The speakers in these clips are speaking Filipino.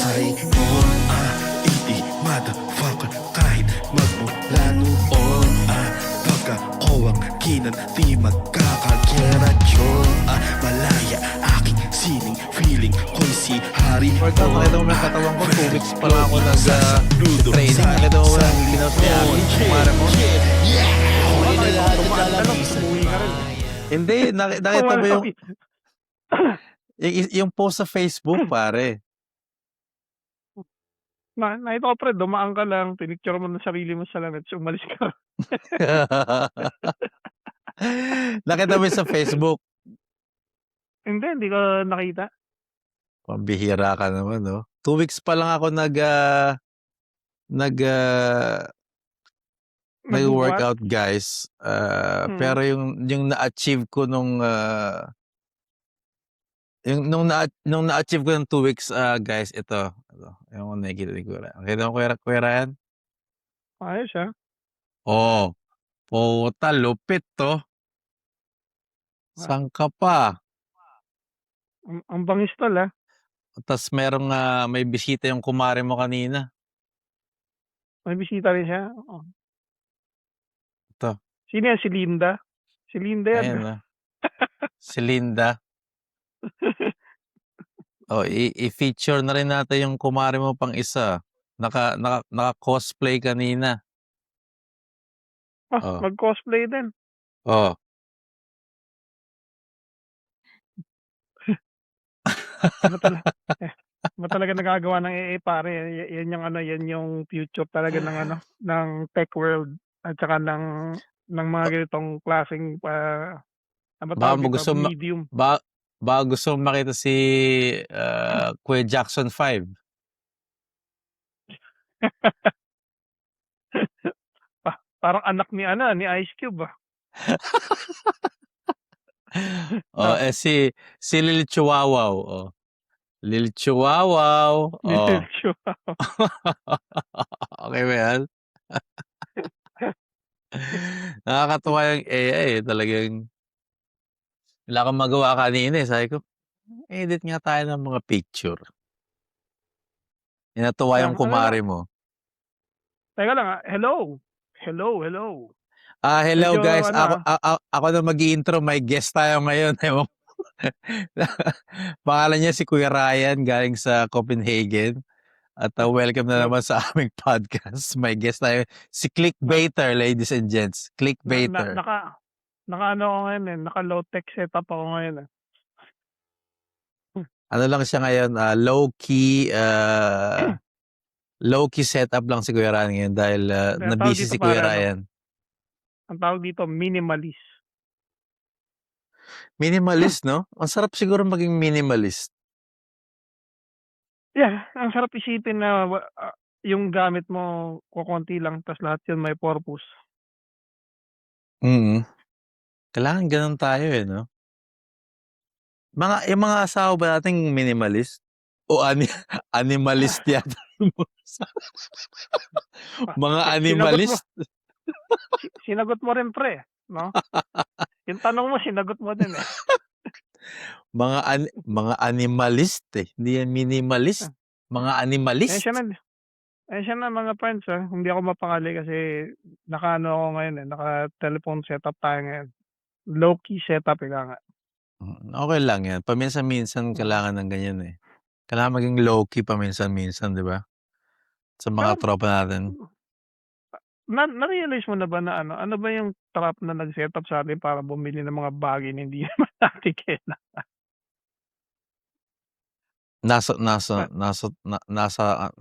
sa'yo. Hindi motherfucker kahit magmula noon. Pagka-kowang kinan di magkakageradyo. Malaya aking sining feeling ko'y si Hari. For example, nakita mo yung katawan ko, 2 weeks pa lang ako nag-training. Nakita mo yung pinost ni Aki, kumara mo. Hindi, nakita mo yung post sa Facebook, pare. Nakita ko pre, dumaan ka lang, pinicture mo ng sarili mo sa langit, so umalis ka. Nakita mo sa Facebook. Hindi ko nakita. Pambihira ka naman, no? 2 weeks pa lang ako nag-workout, guys. Pero yung na-achieve ko nung na-achieve ko ng 2 weeks, guys, ito. Yung nakikita ni Kuya. Nakita mo, Kuya Ryan? Ayos Puta, lupit to. Saan ka pa? Ang bangis tol Tapos may bisita yung kumare mo kanina. May bisita rin siya. Ito. Sino yan? Si Linda? Si Linda yan. Ayan, si Linda. I-feature na rin natin yung kumare mo pang isa. Naka-cosplay kanina. Mag-cosplay din. Ano talaga nagagawa ng AI pare? Yan yung future talaga ng tech world at saka ng mga ganitong klaseng medium. Ba gusto mong makita si Kuya Jackson 5? Parang anak ni Ice Cube si Lil Chihuahuaw. Lil Chihuahuaw. Lil Chihuahuaw. Okay ba yan? Nakakatuwa yung AI. Talagang wala kang magawa kanina. Sabi ko, edit nga tayo ng mga picture. Inatuwa yung kumare mo. Teka lang hello. Hello Medyo, guys. Ako na mag-i-intro. May guest tayo ngayon. Pangalan niya si Kuya Ryan, galing sa Copenhagen. At welcome na naman sa aming podcast. May guest tayo, si Clickbaiter, ladies and gents. Clickbaiter. Naka ako ngayon naka low tech setup ako ngayon Ano lang siya ngayon, low-key setup lang si Kuya Ryan ngayon dahil na-busy si Kuya Ryan. Ang tawag dito, minimalist. Minimalist, no? Ang sarap siguro maging minimalist. Yeah, ang sarap isipin na yung gamit mo kukunti lang tas lahat yun may purpose. Kailangan ganun tayo no? Yung mga asawa ba nating minimalist? O animalist yata? Mga animalist? Sinagot mo rin pre, no? Yung tanong mo, sinagot mo din Mga animalist hindi yan minimalist. Mga animalist. Siya na mga friends Hindi ako mapakali kasi ako ngayon naka-telephone setup tayo ngayon. Low-key setup nga. Okay lang yan. Paminsan-minsan kailangan ng ganyan Kailangan maging low-key paminsan-minsan, di ba? Sa mga tropa natin. Na-realize mo na ba na ano ba yung trap na nag-setup sa atin para bumili ng mga bagay na hindi naman natin kailangan?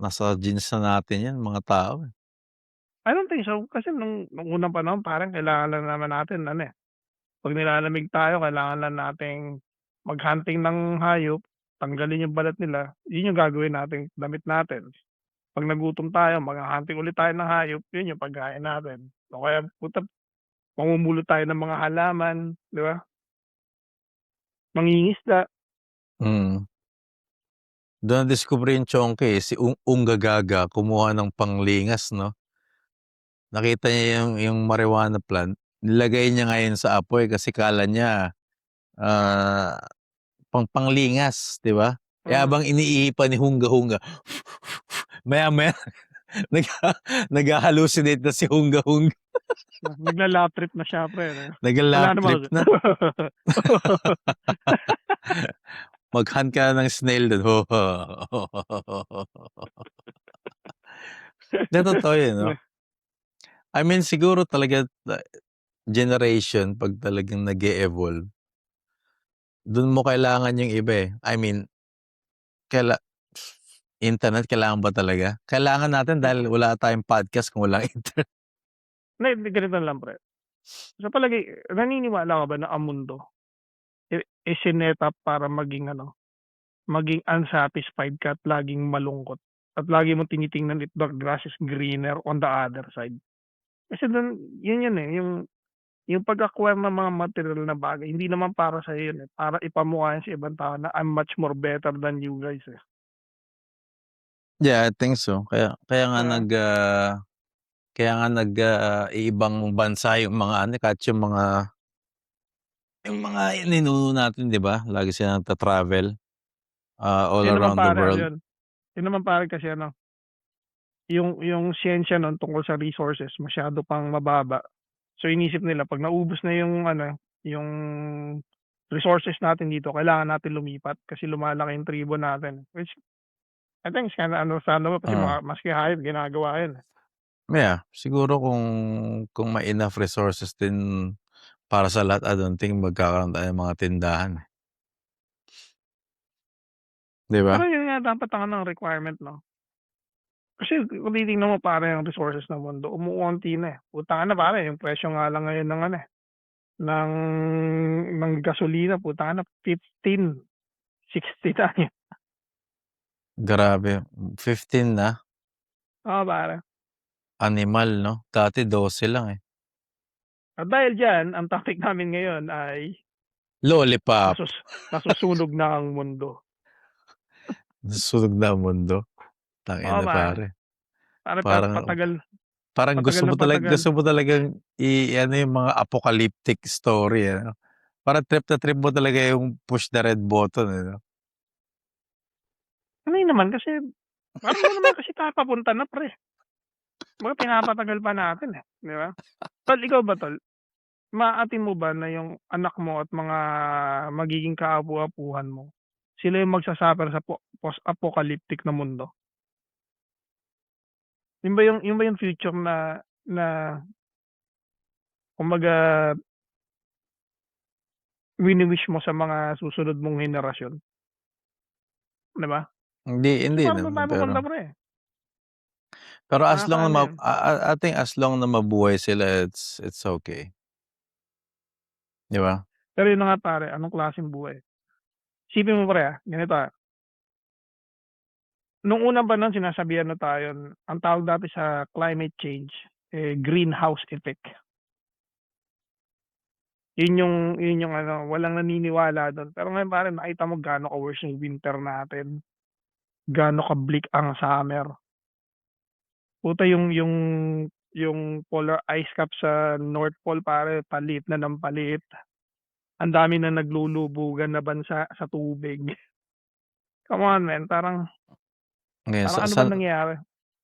Nasa genes na natin yan, mga tao. I don't think so. Kasi nung unang panahon, parang kailangan lang naman natin, pag nilalamig tayo, kailangan lang nating mag-hunting ng hayop, tanggalin yung balat nila, yun yung gagawin nating damit natin. Pag nagutom tayo, mag-hunting ulit tayo ng hayop, yun yung pagkain natin. O kaya, mamumulot tayo ng mga halaman, di ba? Mangingisda. Doon na-discover yung Chonke, si Unggagaga, kumuha ng panglingas, no? Nakita niya yung marijuana plant, nilagay niya ngayon sa apoy kasi kala niya panglingas, di ba? Eh, habang iniihipan ni Hunga Hunga, maya-maya nagha-hallucinate na si Hunga Hunga. Nagla-lap trip na siya pre, 'no? Nagla-lap Wala trip namang na. Mag-hunt ka ng snail dun. Hindi, totoo yun, no? I mean, siguro talaga generation 'pag talagang nag-e-evolve, dun mo kailangan yung iba, eh. I mean, kaila internet kailangan ba talaga? Kailangan natin dahil wala tayong podcast kung walang internet. Hindi, ganito lang pre. Sa palagay naniniwala ka ba na ang mundo sinet-up para maging maging unsatisfied ka at laging malungkot at lagi mong tinitingnan the grass is greener on the other side? Kasi dun yun, eh, yung pag-acquire ng mga material na bagay hindi naman para sa'yo yun, eh, para ipamukha yan sa ibang tao na I'm much more better than you guys, eh. Yeah, I think so. Kaya nga Oo. iibang bansa yung mga kahit yung mga ninuno natin, 'di ba? Lagi silang nagta-travel, all Yun naman around the pare world. yun naman pare kasi yung siyensya nun tungkol sa resources masyado pang mababa. So inisip nila 'pag naubos na yung resources natin dito kailangan natin lumipat kasi lumalaki yung tribo natin. Which I think is kinda understandable kasi maski hayop ginagawa yun, eh. Yeah, siguro kung may enough resources din para sa lahat, I don't think magkakaroon tayo ng mga tindahan, eh. 'Di ba? Pero yun nga dapat ang requirement 'no? Kasi kung titingnan mo pare ang resources ng mundo umuunti na, eh. Putang ina pare yung presyo nga lang ngayon ng ng gasolina putang ina 15.60 na yun. Grabe, 15 na, Oo pare. animal 'no? Dati 12 lang, eh. At dahil diyan ang topic namin ngayon ay Lollipop, nasus nasusunog na ang mundo. nasusunog na ang mundo. Oo Tangina pare. pare, Pare parang patagal ng patagal. gusto mo talagang i-ano yung mga apocalyptic story, ano? Parang trip na trip mo talaga yung push the red button, eh, 'no? Hindi naman kasi parang di naman kasi tayo papunta na pre. Kumbaga pinapatagal pa natin, eh, di ba? Tol ikaw ba tol, maaatin mo ba na yung anak mo at mga magiging kaapu-apuhan mo, sila yung magsa-suffer sa post-apocalyptic na mundo? Yun ba yung future na kumbaga wini-wish mo sa mga susunod mong henerasyon? Di ba? Kasi Hindi parang dun naman, tayo papunta pre. pero as long Nakakaano na yun. I think as long na mabuhay sila, it's okay. 'Di ba? Pero yun na nga pare, anong klaseng buhay? Isipin mo pre, ganito, nung unang panahon sinasabihan na tayo, ang tawag dati sa climate change, eh, greenhouse effect. Yun yung walang naniniwala dun. Pero ngayon pare nakita mo gaano ka-worse yung winter natin, gaano ka-bleak ang summer. Puta yung polar ice cap sa North Pole pare paliit na ng paliit. Ang dami na naglulubugan na bansa sa tubig. Come on man, parang Ngayon parang ano ba nangyayari?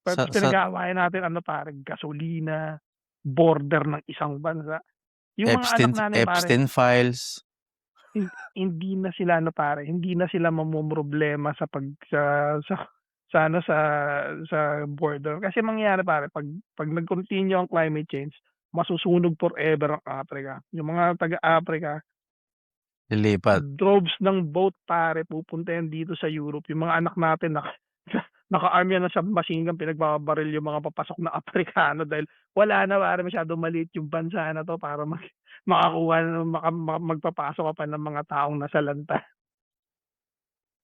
Tapos sa pinag-aawayan natin pare, gasolina, border ng isang bansa. Yung mga anak natin pare, Epstein files. hindi na sila pare, hindi na sila mamomroblema sa sa border. Kasi mangyayari pare, pag nag-continue ang climate change, masusunog forever ang Africa. Yung mga taga-Africa, Lilipat. droves ng boat pare pupunta yan dito sa Europe. Yung mga anak natin naka-arm yan ng submachine gun pinagbabaril yung mga papasok na Afrikano dahil wala na pare masyadong maliit yung bansa na to para makakuha magpapasok ka pa ng mga taong nasalanta.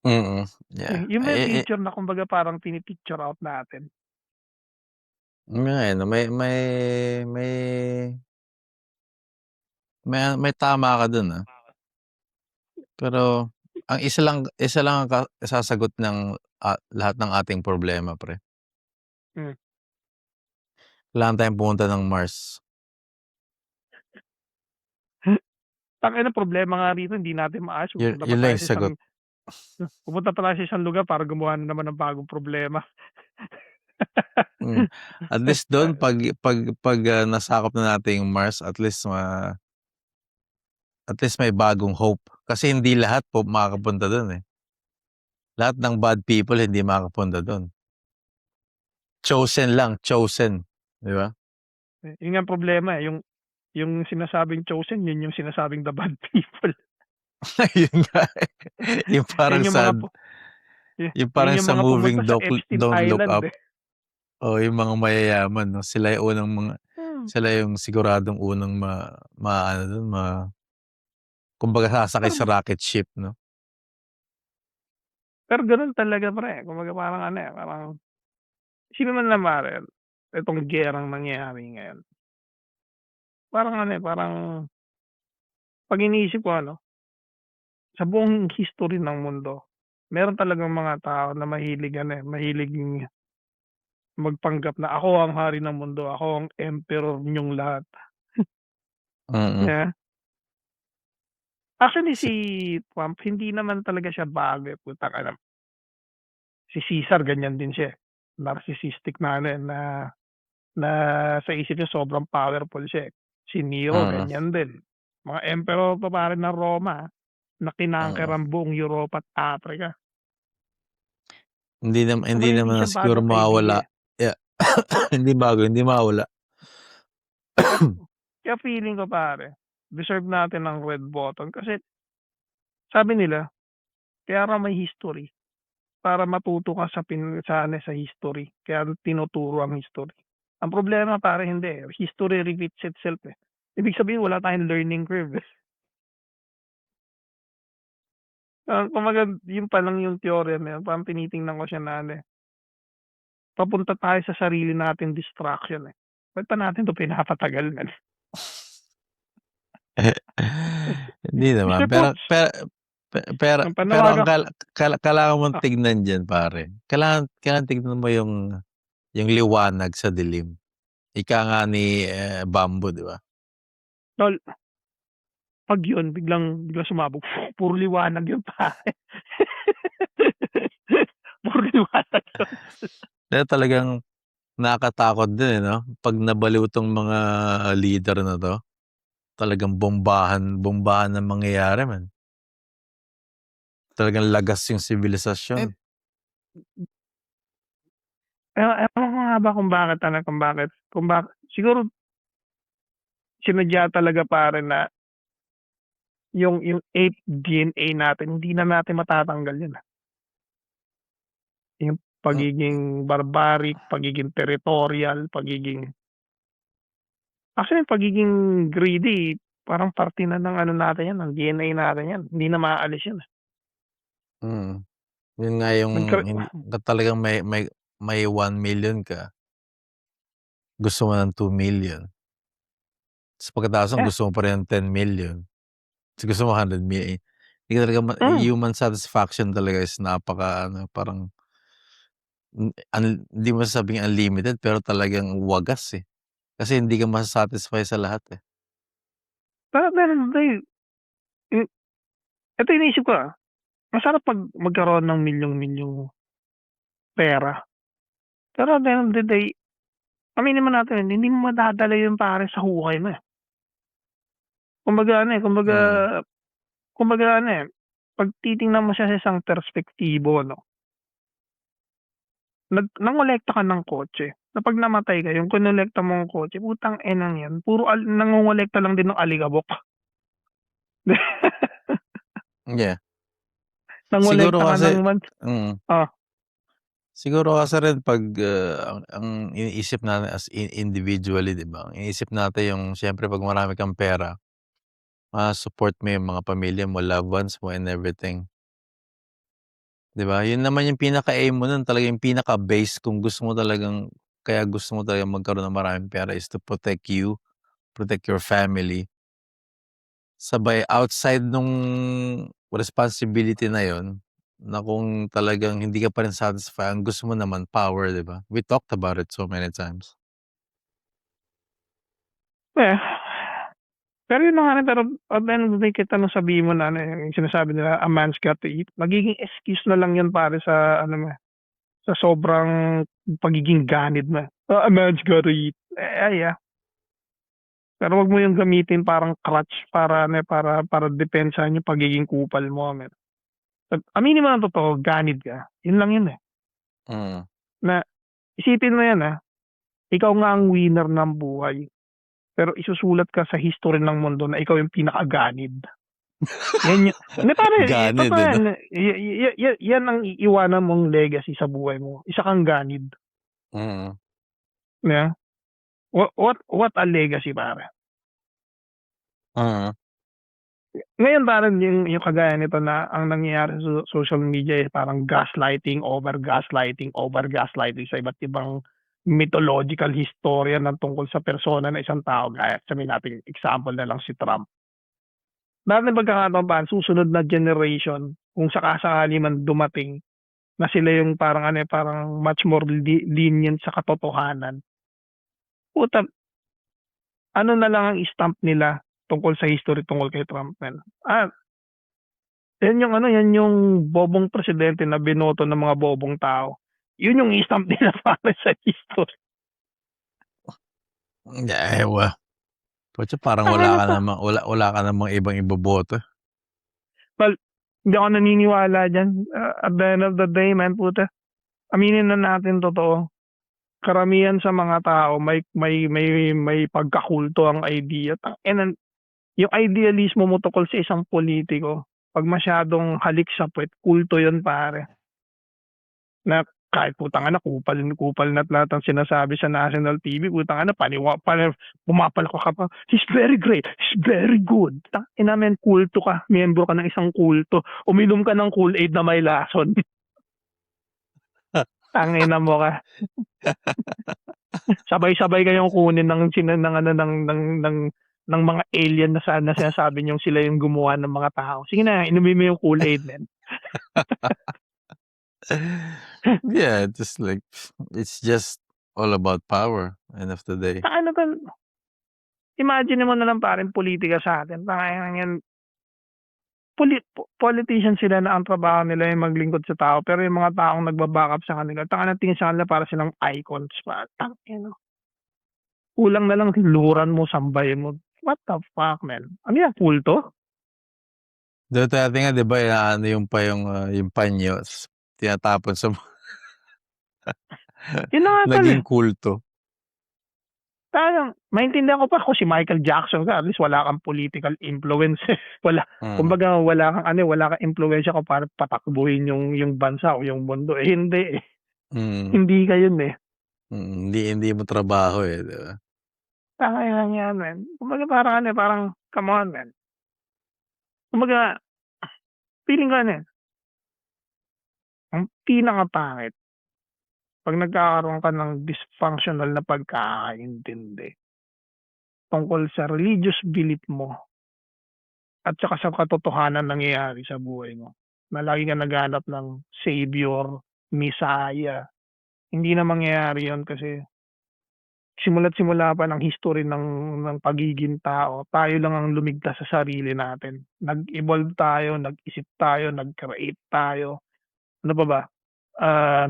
Yeah. Yun ba yung future na kumbaga parang pini-picture out natin? Nga, eh, 'no, may tama ka dun, pero ang isa lang ang sasagot ng, lahat ng ating problema pre. Hmm. Kailangan tayong pumunta ng Mars. Tangina problema nga rito hindi natin maayos pupunta pa Yun lang tayo yung sa isang sagot. Pumunta pala siya sa isang lugar para gumawa na naman ng bagong problema. Hmm. At least do'n 'pag nasakop na natin yung Mars, at least may bagong hope. Kasi hindi lahat po makakapunta do'n, eh. Lahat ng bad people hindi makakapunta do'n. Chosen lang, chosen, 'di ba? Yun nga ang problema, eh, yung sinasabing chosen, yun yung sinasabing the bad people. Yun nga, eh. Yung parang Yun yung mga sad, yung yun parang yung sa mga pumunta moving sa Epstein Don't Look Island, Up. eh. Oo, yung mga mayayaman 'no, Hmm, sila yung siguradong unang maaano dun, kumbaga sasakay pero sa rocket ship 'no? pero gano'n talaga pre, kumbaga parang ano, eh, parang sino man namaril itong giyerang nangyayari ngayon, parang ano, eh, parang 'pag iniisip ko ano, sa buong history ng mundo, meron talagang mga tao na mahilig ano, eh, mahilig magpanggap na ako ang hari ng mundo, ako ang emperor niyong lahat, Mm. 'di. Actually Si si Trump hindi naman talaga siya bago, eh, putang ina. Si Caesar ganyan din siya, eh, narcissistic na ano, eh, na sa isip niya sobrang powerful siya, eh. Si Nero mm, ganyan din. Mga emperor pa pare ng Roma, na kinangker mm. ang buong Europa at Africa. Hindi Kumbaga hindi naman siya siguro bagong kaibigan, mawawala, eh. yeah. Hindi mawawala. Kaya kaya feeling ko pare, deserve natin ng red button kasi sabi nila kaya raw may history para matuto ka sa ano, sa history, kaya tinuturo ang history. Ang problema pare hindi, eh, history repeats itself, eh. Ibig sabihin wala tayong learning curve, eh. Kumbaga yun pa lang yung teorya na yun, parang tinitingnan ko siya na ano, eh, papunta tayo sa sarili nating distraction, eh. Ba't pa natin 'to pinapatagal man? Hindi naman, Mr. Pops, ang pero ang panawagan kailangan mong ah, tignan diyan pare, kailangan tignan mo yung liwanag sa dilim. Ika nga ni, Bambo 'di ba? tol 'pag yun biglang sumabog, puro liwanag yun pare. Puro liwanag yun. Kaya talagang nakakatakot din, eh, 'no? 'Pag nabaliw 'tong mga leader na 'to, talagang bombahan ang mangyayari man. Talagang lagas yung Eh, sibilisasyon. ewan ko nga ba kung bakit siguro sinadya talaga pare na yung 8 DNA natin hindi na natin matatanggal yun, ah. Yung Hmm, pagiging barbaric, pagiging territorial, actually yung pagiging greedy parang parte na ng ano natin yan, ng DNA natin yan, hindi na maaalis yan, eh. mm. Yun nga yung Nagkare hindi ka talagang may 1,000,000 ka, gusto mo ng 2,000,000. Ta's pagkatapos nun eh, gusto mo pa rin ng 10,000,000. Ta's gusto mo 100,000,000. Hindi ka talaga hmm, human satisfaction talaga is napaka-ano, parang hindi mo sasabing unlimited pero talagang wagas, eh. Kasi hindi ka masa-satisfy sa lahat, eh. pero at the end of the day, i ito iniisip ko, masarap magkaroon ng milyong-milyong pera, pero at the end of the day, aminin naman natin hindi mo madadala yun pare sa hukay mo, eh. Kumbaga ano, eh, Mm, kumbaga ano, eh, 'pag titingnan mo siya sa isang perspektibo 'no, nangolekta ka ng kotse, na 'pag namatay ka yung kinolekta mong kotse putang inang yan puro nangongolekta lang din ng alikabok. yeah. Siguro Nangolekta ka ng kasi man mm. ah, Siguro kasi rin 'pag, ang iniisip natin as individually 'di ba, ang iniisip natin yung siyempre 'pag marami kang pera, ma-support mo yung mga pamilya mo, loved ones mo and everything, 'di ba? Yun naman yung pinaka-aim mo nun, talaga yung pinaka-base kung gusto mo talagang kaya gusto mo talagang magkaroon ng maraming pera is to protect you, protect your family. Sabay outside nung responsibility na yun, na kung talagang hindi ka pa rin satisfy, ang gusto mo naman power, 'di ba? We talked about it so many times. eh, Pero yun na nga rin, pero at the end of the day kahit anong sabihin mo na ano, yung sinasabi nila, "A man's got to eat," magiging excuse na lang yun pare sa ano mo, sa sobrang pagiging ganid mo. "A man's got to eat." Yeah. Pero wag mo yung gamitin parang crutch para ano, para depensahan yung pagiging kupal mo, men. Aminin mo ng totoo, ganid ka. Yun lang yun, eh. Mm. Na isipin mo yan, ikaw nga ang winner ng buhay, pero isusulat ka sa history ng mundo na ikaw yung pinakaganid. Yan yung hindi pare, Ganid, totoo eh, yan. no? Yan ang iiwanan mong legacy sa buhay mo. Isa kang ganid. Mm. Yeah. What a legacy, pare. Mm. Ngayon parang yung kagaya nito na ang nangyayari sa social media is parang gaslighting, over gaslighting, over gaslighting sa iba't ibang mythological historia ng tungkol sa persona ng isang tao. Gaya sabihin natin example na lang si Trump. Dahil pagkakataon pa, susunod na generation, kung sakasakali man dumating na sila yung parang ano, parang much more lenient sa katotohanan. Puta, ano na lang ang stamp nila tungkol sa history tungkol kay Trump, man. Yan yung ano, yan yung bobong presidente na binoto ng mga bobong tao. Yun yung stamp nila para sa history. Ewa. Pucha, parang Ano wala ka to? namang wala ka namang ibang iboboto. Well, hindi ako naniniwala dyan. At the end of the day, man, puta. Aminin na natin totoo. Karamihan sa mga tao may pagkakulto ang idea. And yung idealismo mo tungkol sa isang politiko, pag masyadong halik sa puwet, kulto yun pare. Na kahit putang ina kupal na't lahat ang sinasabi sa national TV, putang ina pumapalakpak ka pa, "He's very great, he's very good." Tangina men, kulto ka, miyembro ka ng isang kulto, uminom ka ng Kool-Aid na may lason. Tangina mo ka. Sabay-sabay kayong kunin ng ano ng mga alien na sinasabi niyong sila yung gumawa ng mga tao. Sige na, inumin mo yung Kool-Aid men. Yeah, just like it's just all about power end of the day. Ano ba, imagine mo na lang pare politika sa atin. Tangina yan, politician sila na ang trabaho nila ay maglingkod sa tao, pero yung mga taong nagba-backup sa kanila, tangina tingin sa kanila para silang icons pa. Tangina. Kulang na lang luhuran mo, sambahin mo. What the fuck, man? Ano yan, kulto? Duterte nga 'di ba inaano yung panyo tinatapon sa Yun na nga tol, naging kulto. Parang maintindihan ko pa kung si Michael Jackson ka, at least wala kang political influence. Wala, Mm. kumbaga wala kang impluwensya kung para patakbuhin yung bansa o yung mundo. Hindi eh. Mm. Hindi ka yun eh. Hindi mo trabaho, eh, 'di ba? Tangina lang yan, man. Kumbaga parang come on, man. Kumbaga, feeling ko ang pinakapangit 'pag nagkakaroon ka ng dysfunctional na pagkakaintindi tungkol sa religious belief mo at saka sa katotohanan nangyayari sa buhay mo, na lagi kang naghahanap ng savior, messiah. Hindi na mangyayari yun kasi simula't simula pa ng history ng pagiging tao, tayo lang ang lumigtas sa sarili natin. Nag-evolve tayo, nag-isip tayo, nag-create tayo. Ano pa ba? Ah,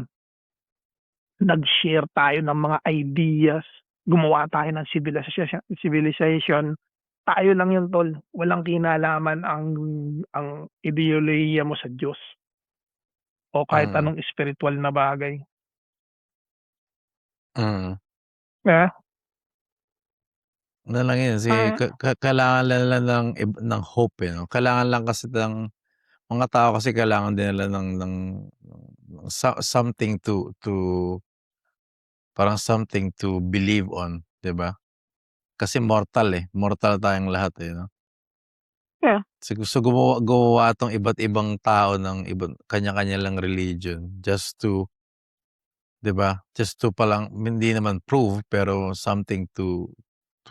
Nag-share tayo ng mga ideas, gumawa tayo ng civilization. Tayo lang yun tol, walang kinalaman ang ideolohiya mo sa Diyos o kahit Mm. anong spiritual na bagay. Mm. Ah, Ano lang yun, sige ang kailangan lang ng hope, eh, 'no? Kailangan lang kasi ng mga tao kasi kailangan din nila ng something to parang something to believe on, 'di ba? Kasi mortal tayong lahat, eh, 'no? yeah, So gumawa 'tong iba't ibang tao ng kanya-kanya lang religion just to 'di ba, just to palang hindi naman prove pero something to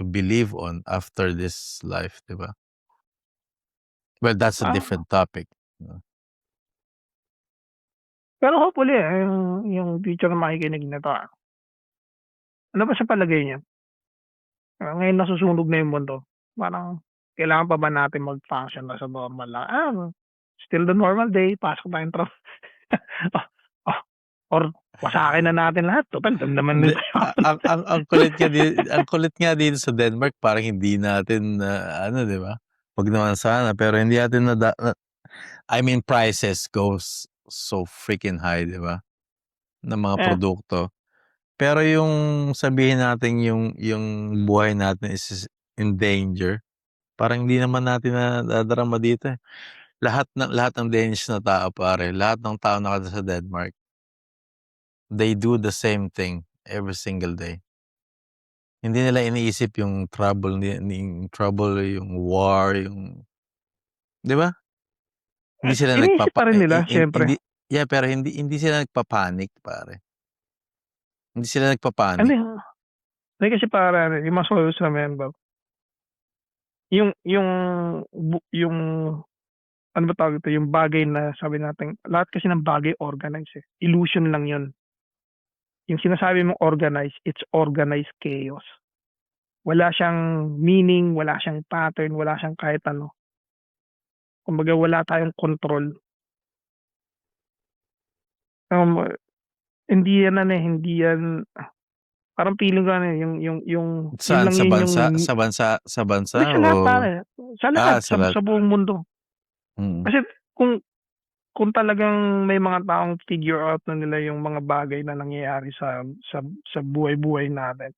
believe on after this life, 'di ba? Well, that's a ah, different topic, no? pero hopefully, yung future na makikinig nito, ano ba sa palagay niyo? Ngayon nasusunog na yung mundo, parang kailangan pa ba natin mag-function na sa normal lang? Still the normal day, pasok tayong oh, or wasakin na natin lahat, total dun naman Hindi, tayo. ang kulit nga dito sa Denmark, parang hindi natin ano, 'di ba? Wag naman sana, pero hindi natin I mean, prices goes so freaking high, 'di ba? Ng mga produkto. Pero yung sabihin natin yung buhay natin is in danger, parang hindi naman natin nadadarama dito, eh. Lahat ng Danish na tao, pare, lahat ng tao nakatira sa Denmark, they do the same thing every single day. Hindi nila iniisip yung trouble, yung war, yung 'di ba? Hindi sila Iniisip pa rin nila, siyempre. hindi pero hindi sila nagpa-panic, pare. Hindi sila Ano nagpa-panic. hindi kasi para yung mas always remember, yung ano ba tawag ito, yung bagay na sabi natin, lahat kasi ng bagay organized, eh. Illusion lang yun. Yung sinasabi mong organized, it's organized chaos. Wala siyang meaning, wala siyang pattern, wala siyang kahit ano. Kumbaga wala tayong control. Hindi yan hindi yan parang feeling ko yung yun Saan? lang Sa yun bansa? yung Sa bansa sa lahat o pare, sa lahat, sa lahat? sa buong mundo. Mm. Kasi kung talagang may mga taong figure out na nila yung mga bagay na nangyayari sa buhay-buhay natin.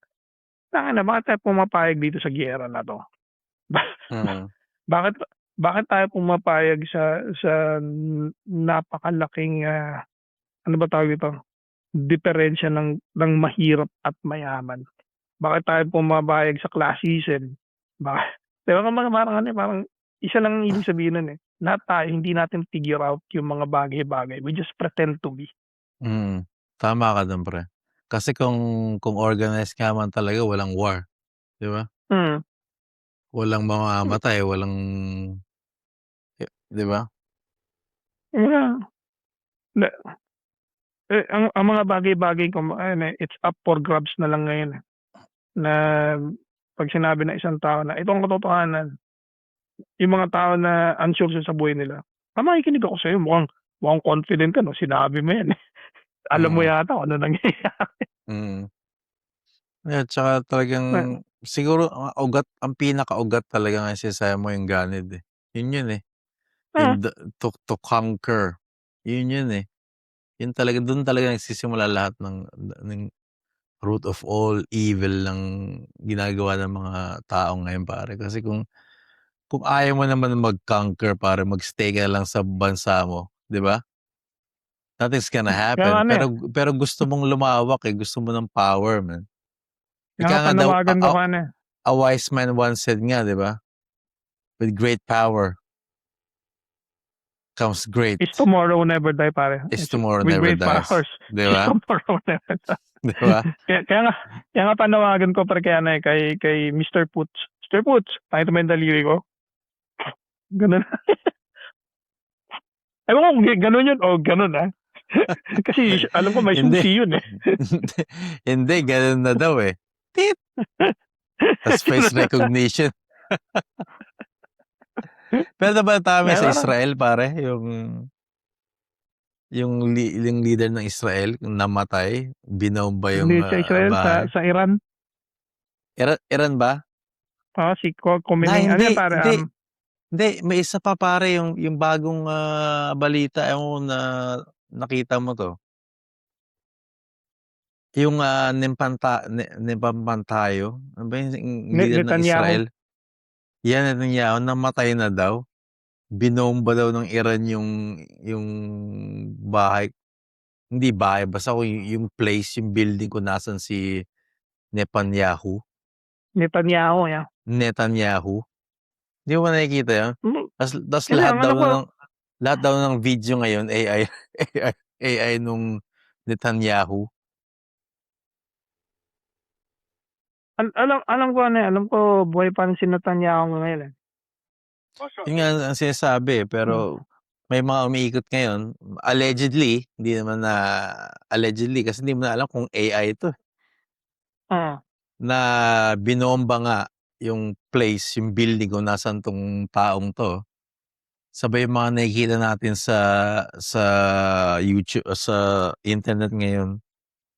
Tangina, bakit tayo pumapayag dito sa giyera na 'to? Mm. Bakit tayo pumapayag sa napakalaking ano ba tawag ito? Diferensya ng mahirap at mayaman. Bakit tayo pumapayag sa classism? Bakit? Di ba parang isa lang ang ibig sabihin nun, eh. Lahat tayo hindi natin figure out yung mga bagay-bagay. We just pretend to be. Tama ka dun, pre. Kasi kung organized nga man talaga, walang war, 'di ba? Walang mamamatay, walang 'di ba? Yeah. Ang mga bagay-bagay it's up for grabs na lang ngayon, eh. Na pag sinabi ng isang tao na ito ang katotohanan, yung mga tao na unsure sa buhay nila, makikinig ako sa'yo, mukhang confident ka 'no, sinabi mo yan, eh. Alam mo yata kung ano nangyayari. Yeah, tsaka talagang siguro ang pinakaugat talaga nga sinasabi mo yung ganid, eh. Yun, eh. Yung to conquer. Yun, eh. Yun talaga, dun talaga nagsisimula lahat ng root of all evil ng ginagawa ng mga tao ngayon, pare. Kasi kung ayaw mo naman mag-conquer, pare, mag-stay ka lang sa bansa mo, 'di ba? Nothing's gonna happen. Kaya Pero gusto mong lumawak, eh. Gusto mo ng power, man. kaya Ika nga nga daw, panawagan ko a wise man once said nga, 'di ba? With great power comes great. is tomorrow never die, pare. Is tomorrow With never great dies. powers, 'Di is ba? tomorrow never die. 'Di ba? Kaya nga panawagan ko pare kay Mr. Poots. Mr. Poots, pakita mo yung daliri ko. Ganun. Ewan ko ganun yun o ganun, Kasi alam ko may Hindi. susi yun, eh. Hindi, ganun na daw, eh. Tit! Tas face recognition. Pero ba tama sa Israel, pare? Yung leader ng Israel namatay, binomba yung Hindi sa Israel, bahay. sa Iran. Iran ba? Si Khomeini. Ano yan, pare? Hindi, may isa pa, pare, yung bagong balita, ewan ko na nakita mo to. Yung Nempantayo, ano ba yung leader ng Israel? Yan, Netanyahu, namatay na daw. Binomba daw ng Iran yung bahay. Hindi bahay, basta yung place, yung building kung nasan si Netanyahu. Yeah. Netanyahu. Hindi mo ba nakikita yan? Tas Kaya lahat daw ng video ngayon, AI nung Netanyahu. Alam ko buhay pa rin si Netanyahu ngayon, eh. Yun nga ang sinasabi, pero may mga umiikot ngayon, allegedly, hindi naman na allegedly kasi hindi mo na alam kung AI ito. Na binomba nga yung place, yung building kung nasaan 'tong taong 'to. Sabay yung mga nakikita natin sa sa internet ngayon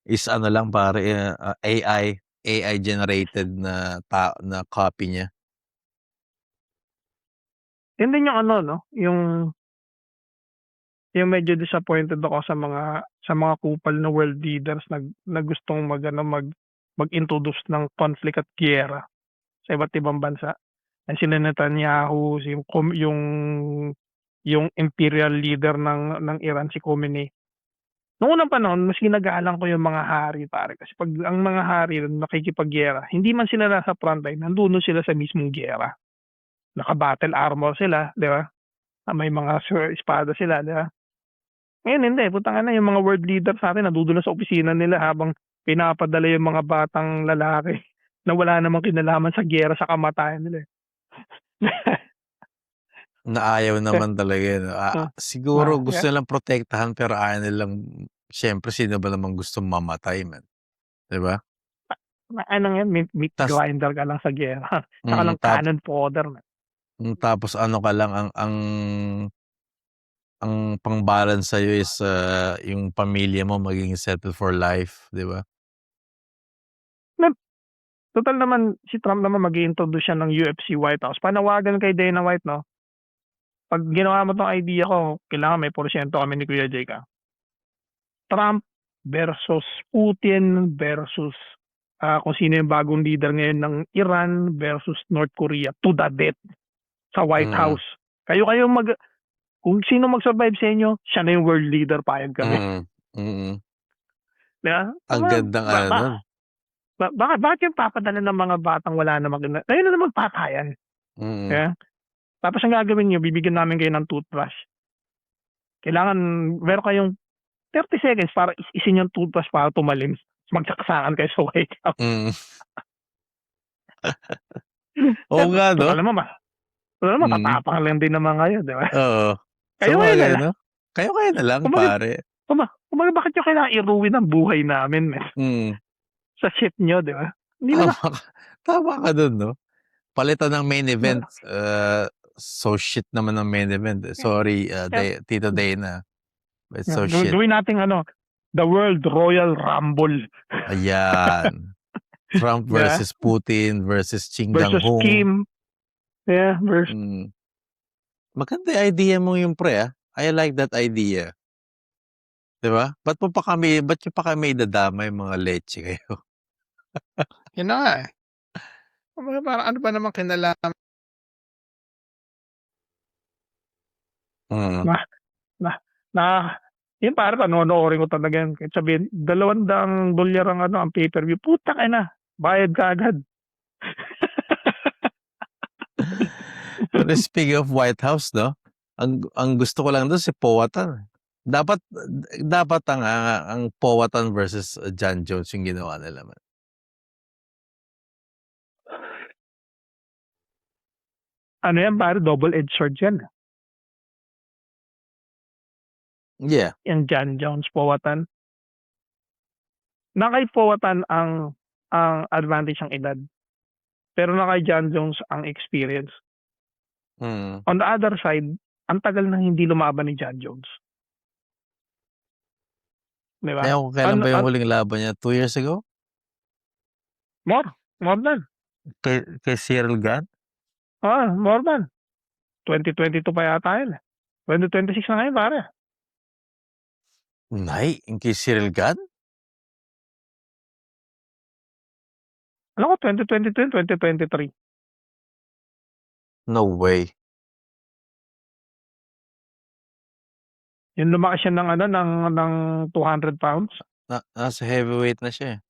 is ano lang pare, AI generated na na copy niya. Yun din yung ano 'no, yung medyo disappointed ako sa mga kupal na world leaders na gustong mag-introduce ng conflict at giyera sa iba't ibang bansa. Yan sina Netanyahu, yung imperial leader ng Iran, si Khomeini. Noong unang panahon mas ginagalang ko yung mga hari pare, kasi 'pag ang mga hari nakikipaggiyera, hindi man sila nasa frontline, nandoon sila sa mismong giyera. Naka-battle armor sila, 'di ba? May mga espada sila, 'di ba? Ngayon hindi, putang ina yung mga world leaders natin nandodoon na sa opisina nila habang pinapadala yung mga batang lalaki na wala namang kinalaman sa giyera sa kamatayan nila, eh. Na ayaw naman talaga yun. Siguro gusto Yeah. nilang protektahan pero ayaw nilang siyempre sino ba namang gustong mamatay man, 'di ba? Ano yan, meat Tas grinder ka lang sa giyera, tsaka lang tap cannon fodder man. tapos ano ka lang ang pang-balance sa'yo is, yung pamilya mo magiging settled for life, 'di ba? Total naman si Trump naman mag-i-introduce siya ng UFC White House. Panawagan kay Dana White 'no, 'pag ginawa mo 'tong idea ko, kailangan may porsiyento kami ni Kuya Jake, Trump versus Putin versus, kung sino yung bagong leader ngayon ng Iran versus North Korea to the death sa White House. Kayo kung sino mag-survive sa inyo, siya na yung world leader, payag kami. Di ba? Ang gandang ano nun. Bakit yung papadala ng mga batang wala namang kayo na naman patayan? Yeah? Tapos ang gagawin niyo, bibigyan namin kayo ng toothbrush. Kailangan, meron kayong 30 seconds para isin yung toothbrush para tumalim. Magsaksakan kayo sa White House. Oo nga, no? Alam mo, matapang lang din naman kayo, di ba? Oo. Kayo kayo na lang. No? Kayo na lang, pare. Kumaga, bakit nyo kailangan i-ruin ang buhay namin, man? Sa shit nyo, di ba? Tama ka dun, no? Palitan ng main event. So shit naman ang main event. Sorry, Tito Dana. But so shit. Gawin natin the World Royal Rumble. Ayan. Trump versus Putin versus Kim versus Kim. Yeah, versus... Maganda idea mo yung pre, I like that idea. Diba? Ba't nyo pa kami idadamay mga leche kayo? Yun na nga eh. Parang ano ba naman kinalaman? Yun para panonoorin ko talaga yan. Kahit sabihin, $200 ang pay-per-view. Puta ka na. Bayad ka agad. Pero speaking of White House, no? Ang gusto ko lang doon si Powhatan. Dapat ang Powhatan versus John Jones yung ginawa nila, man. Ano yan, pare? Double-edged sword yan. Yeah. Yung John Jones, Powhatan. Na kay Powhatan ang advantage ng edad. Pero na kay John Jones ang experience. On the other side, ang tagal na hindi lumaban ni John Jones. Diba? Kailan ba yung huling laban niya? 2 years ago? More than. Kay Cyril Gane? More than. 2022 pa yata yun. 2026 na ngayon, pare. Yung kay Cyril Gane? Alam ko, 2022 and 2023. No way. Yung lumaki siya ng 200 pounds. Nasa heavyweight na siya eh.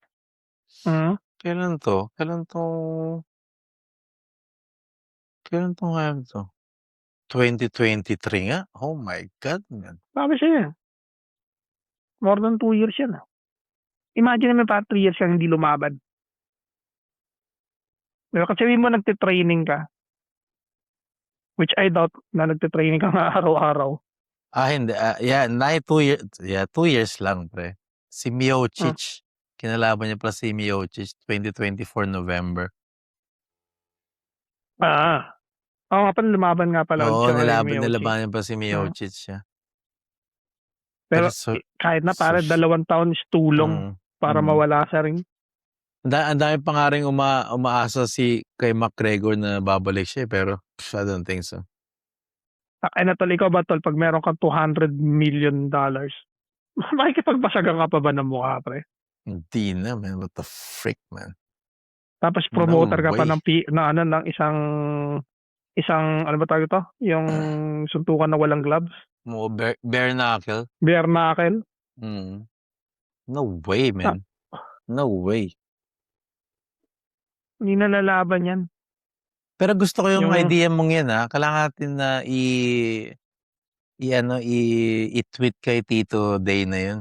Kailan to? Kailan ngayon to? 2023 nga? Oh my God, man. Sabi siya, more than 2 years yan. Imagine naman pa 3 years siyang hindi lumaban. Diba? Kasi sabihin mo nagtitraining ka, which I doubt na nagtitraining ka nga araw-araw. Hindi. 2 years. Yeah, 2 years lang, pre. Si Miocic. Kinalaban niya pala si Miocic 2024 November. Oo nga pala lumaban nga pala ulit Oo, siya kay Miocic. nilabanan pa si Mm. Miocic siya. Pero Pero so kahit na pare sus 2 taon is too long para mm. mawala sa ring. Ang dami pa nga ring umaasa kay McGregor na babalik siya, pero I don't think so. Tangina tol, ikaw ba tol 'pag meron kang $200 million, makikipagbasagan ka pa ba ng mukha pre? Hindi na man, what the frick man. Tapos No promoter ka pa way. ng isang ano ba tawag ito, yung suntukan na walang gloves, Bare knuckle. bare knuckle. Mm. No way, Ah, man. No way. hindi na lalaban 'yan. Pero gusto ko yung Yung idea mong yan, kailangan natin na i-tweet kay Tito Day na yun.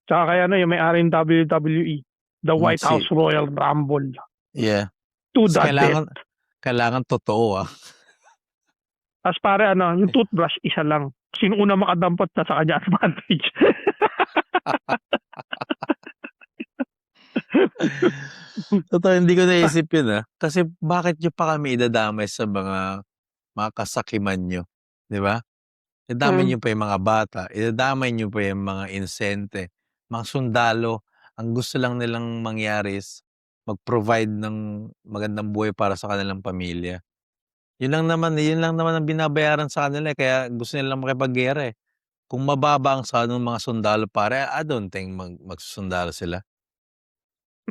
Tsaka kay ano, yung may-ari ng WWE, the White House Si Royal Rumble. Yeah. To Tas the death. kailangan totoo, Tapos pare ano, yung toothbrush isa lang. Sino una makadampot na sa kanya advantage. Totoo, hindi ko naisip yun, Kasi bakit niyo pa kami idadamay sa mga kasakiman niyo, 'di ba? Idadamay niyo pa yung mga bata, idadamay niyo pa yung mga inosente, mga sundalo. Ang gusto lang nilang mangyari is mag-provide ng magandang buhay para sa kanilang pamilya. Yun lang naman ang binabayaran sa kanila, kaya gusto nilang makipaggiyera, Kung mababa ang sahod ng mga sundalo pare, I don't think magsusundalo sila,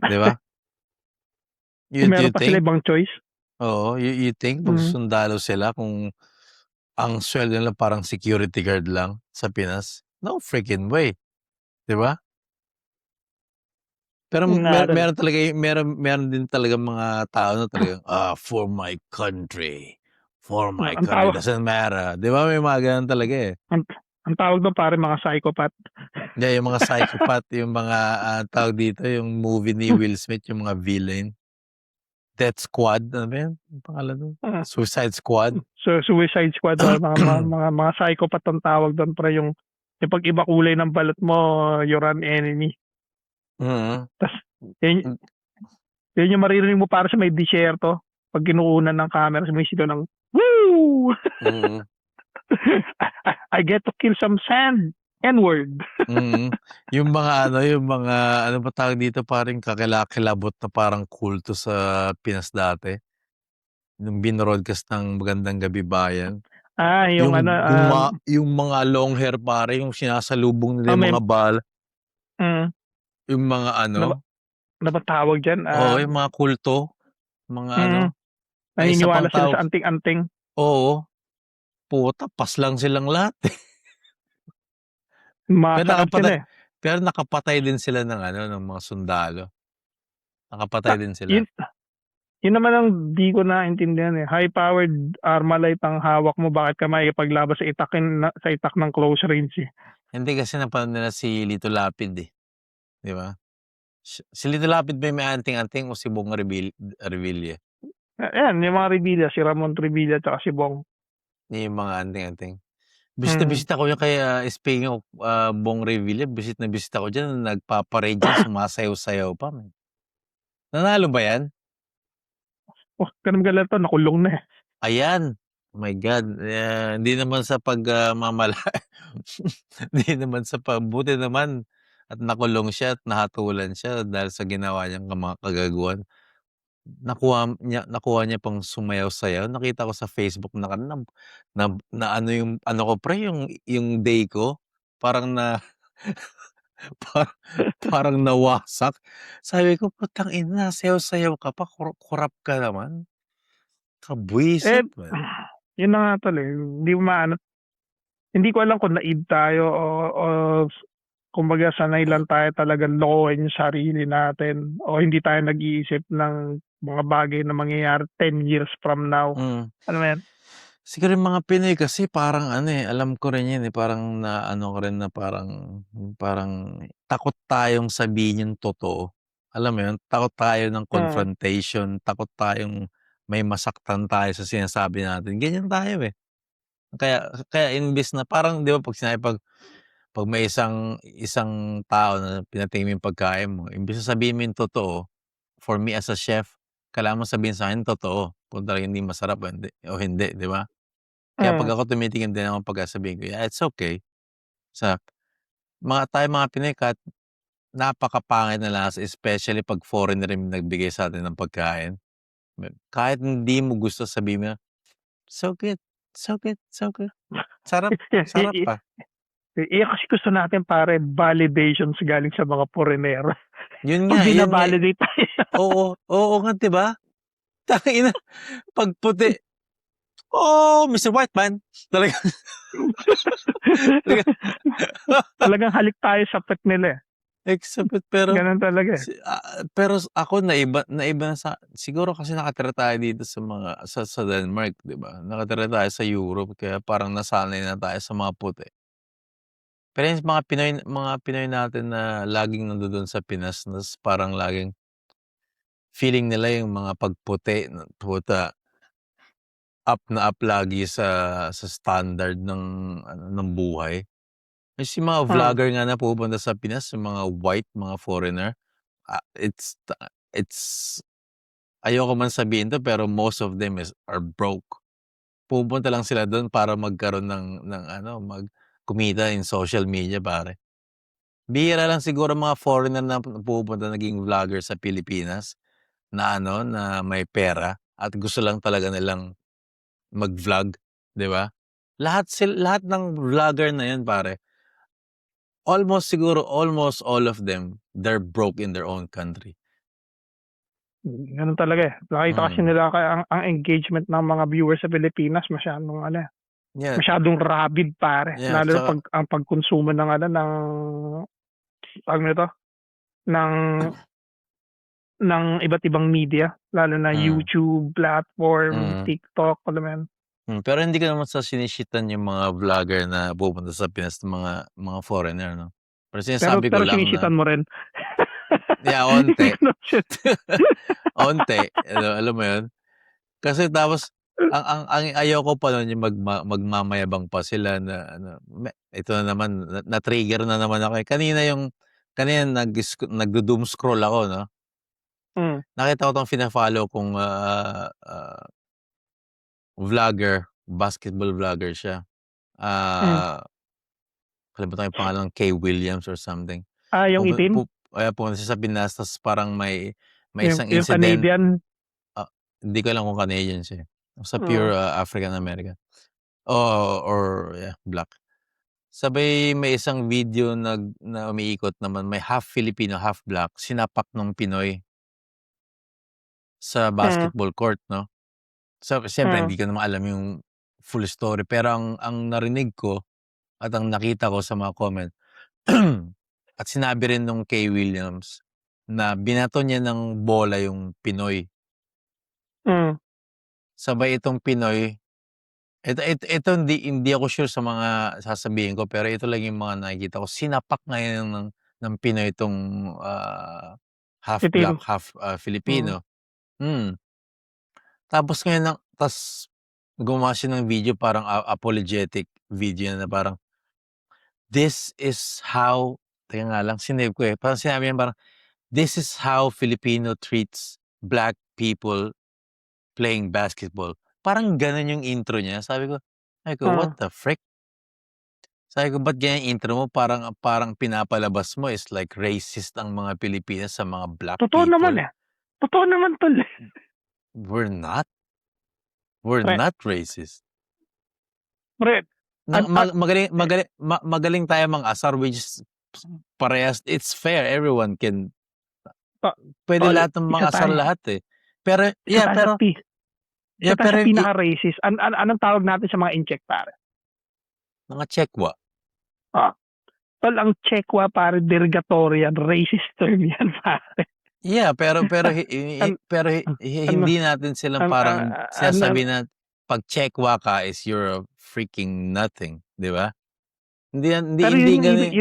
'di ba? Kung You meron pa sila think? ibang choice. Oo, you think Mm. magsusundalo sila kung ang sweldo nila parang security guard lang sa Pinas? No freaking way, 'di ba? Pero meron talaga meron din talagang mga tao na talagang, for my country Ang tawag doesn't matter. 'Di ba may mga gano'n talaga, ang tawag doon pare mga psychopath. Hindi, yung mga psychopath, yung mga, tawag dito, yung movie ni Will Smith, yung mga villain. Death Squad, ano ba yun? Anong pangalan nun? Ah, Suicide Squad? so Suicide Squad mga psychopath ang tawag doon pre, yung pag iba kulay ng balot mo, you're an enemy. Mm. Tas yun, yun yung maririnig mo para sa may disyerto pag kinukunan ng camera, sumisigaw ng woo. Mm. I get to kill some sand. N-word. Yung mga ano ba tawag dito, parang kakilakilabot na parang kulto sa Pinas dati. Nung binroadcast ng Magandang Gabi Bayan. Yung ano, yung mga long hair pare, yung sinasalubong nila yung may mga bala, mm, yung mga ano, ano ba tawag dyan? oo, yung mga kulto, mga ano. Ay, isa Naniniwala pang sila tawag, sa anting-anting. oo, puta, pas lang silang lahat. Masakit sila eh. Pero nakapatay din sila ng mga sundalo. Nakapatay din sila. Yun naman ang di ko naintindihan eh. High-powered Armalite ang hawak mo, bakit ka makikipaglaban sa itak ng close range eh? Hindi, kasi napanood nila si Lito Lapid eh. Di ba? Si Lito Lapid ba yung may anting-anting o si Bong Revilla? Ayan, yung mga Revilla, si Ramon Revilla at si Bong. Yung mga anting-anting. Bisit ako yung kay, speaking of Bong Revilla, bisit ako dyan, nagpaparade dyan, sumasayaw-sayaw pa. Man. Nanalo ba yan? Oh, ganun to, nakulong na eh. Ayan. Oh my God. Hindi naman sa hindi naman sa buti naman at nakulong siya at nahatulan siya dahil sa ginawa niyang mga kagaguhan. Nakuha niya pang sumayaw-sayaw. Nakita ko sa Facebook na ano yung ano ko pre, yung day ko parang parang nawasak. Sabi ko, "Putang ina, sayaw-sayaw ka pa, kurap ka naman." Kabwisit man. Yun na nga tol eh. Hindi ko alam kung naib tayo o kumbaga sanay lang tayo talagang lokohin yung sarili natin o hindi tayo nag-iisip ng mga bagay na mangyayari 10 years from now. Ano ba yan? Siguro yung mga Pinoy kasi parang alam ko rin yun parang ko rin na parang takot tayong sabihin yung totoo. Alam mo yun? Takot tayo ng confrontation, takot tayong may masaktan tayo sa sinasabi natin. Ganyan tayo eh. Kaya imbes na parang 'di ba pag may isang tao na pinatingin mo yung pagkain mo, imbes na sabihin mo yung totoo, for me as a chef, kailangan mong sabihin sa'kin totoo kung talagang hindi masarap o hindi, 'di ba? Kaya 'pag Hmm. ako tumitingin din ako pagka sabihin ko, "Yeah, it's okay." Sa tayong mga Pinoy kahit napakapangit na lasa especially 'pag foreigner yung nagbigay sa'tin ng pagkain, kahit hindi mo gusto sabihin mo, "So good, so good, so good." Sarap, sarap I pa. kasi gusto natin pare validations galing sa mga foreignero. Yun 'Pag nga, yun nga, bina-validate tayo. oo, oo nga, 'di ba? Tangina 'pag puti, "Oh, Mr. White Man." Talagang talagang Talagang halik tayo sa pet nila, eh. exhibit pero Gano'n talaga, eh. pero ako naiba na sa siguro kasi nakatira tayo dito sa sa Denmark, 'di ba? Nakatira tayo sa Europe kaya parang nasanay na tayo sa mga puti. Pero yung mga Pinoy natin na laging nandodo'n sa Pinas nas parang laging feeling nila yung mga pagputi puta, up na up lagi sa standard ng ano, ng buhay. Kasi yung mga Hmm. vlogger nga na pumupunta sa Pinas, yung mga white, mga foreigner, it's ayoko man sabihin 'to pero most of them are broke. Pumupunta lang sila do'n para magkaroon ng ano, kumita in social media pare. Bihira lang siguro mga foreigner na pumupunta naging vlogger sa Pilipinas na ano, na may pera at gusto lang talaga nilang mag-vlog, 'di ba? Lahat ng vlogger na 'yan pare, almost all of them, they're broke in their own country. Gano'n talaga, eh. Nakita kasi Mm. nila ang engagement ng mga viewers sa Pilipinas masyadong ano, Yeah, masyadong rabid pare. yeah, Lalo na tsaka 'pag ang pagkonsumo ng ano, ng tawag nito, ng iba't ibang media, lalo na mm, YouTube platform, mm. TikTok, alam mo 'yun? Pero hindi ko naman sinishit-an yung mga vlogger na pumupunta sa Pinas ng mga foreigner 'no. Pero sinasabi ko Pero lang na sinisitan mo rin. yeah, Hindi onte. ko naman Onte, alam mo yun? Kasi tapos ang ayoko pa nun yung magmamayabang pa sila na ano, ito na naman na-trigger na naman ako, eh. Kanina nagdo-doom scroll ako 'no, Hmm. nakita ko 'tong fina-follow kong, vlogger, basketball vlogger siya. Hmm. Ah, Kalimutan ko yung pangalan, Kay Williams or something. Yung itim? Pumunta siya sa Pinas ta's parang may isang Yung incident, Canadian? ah, hindi ko alam kung Canadian siya, eh. Basta pure, Oo. African American. Or yeah, black. Sabay may isang video na umiikot naman, may half Filipino, half black, sinapak nung Pinoy sa Mm. basketball court 'no. Siyempre Mm. hindi ko naman alam yung full story, pero ang narinig ko at ang nakita ko sa mga comment at sinabi rin nung Kay Williams na binato niya ng bola yung Pinoy. Hmm. Sabay itong Pinoy, ito hindi ako sure sa mga sasabihin ko, pero ito lang yung mga nakikita ko. Sinapak ngayon ng Pinoy 'tong, half black, Itim? half, Hmm. Filipino. Hmm, tapos ngayon gumawa siya ng video parang apologetic video na parang, "This is how" teka nga lang sinave ko, eh. Parang sinabi niya parang, "This is how Filipino treats black people playing basketball." Parang gano'n yung intro niya. Sabi ko, "What Hmm. the frick?" Sabi ko, "Ba't ganyan intro mo parang pinapalabas mo is like racist ang mga Pilipinas sa mga black Totoo naman, people." eh. Totoo naman tol, eh. We're not. We're Pre not racist. pre Na magaling tayo mang-asar, which is parehas, it's fair, everyone can to puwede tol, lahat ng isa mang-asar tayo lahat, eh. Pero isa yeah, tayo sa pero isa yeah, tayo sa pero pinaka-racist. Anong tawag natin sa mga incheck pare? mga Chekwa. Ah, tol ang Chekwa pare derogatory yan, racist term yan pare. Yeah, pero An ano hindi natin silang an parang ano sinasabi na 'pag Chekwa ka is you're a freaking nothing, 'di ba? Hindi yan pero hindi gano'n.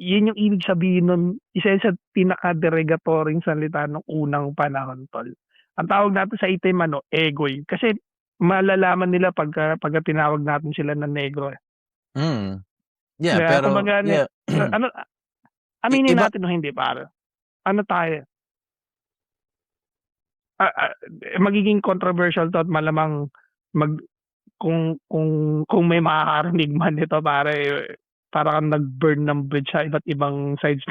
yun yung ibig sabihin nun, isa yun sa pinaka-derogatoryong salita nung unang panahon tol. Ang tawag natin sa itim ano, egoy. Kasi malalaman nila pagka tinawag natin sila na negro, eh. Mm, yeah, 'Di ba? pero Kumbaga yeah, ano, aminin iba natin o hindi pare, ano tayo, magiging controversial 'to at malamang mag kung may makakarinig man nito pare, para kang nag-burn ng bridge sa iba't ibang sides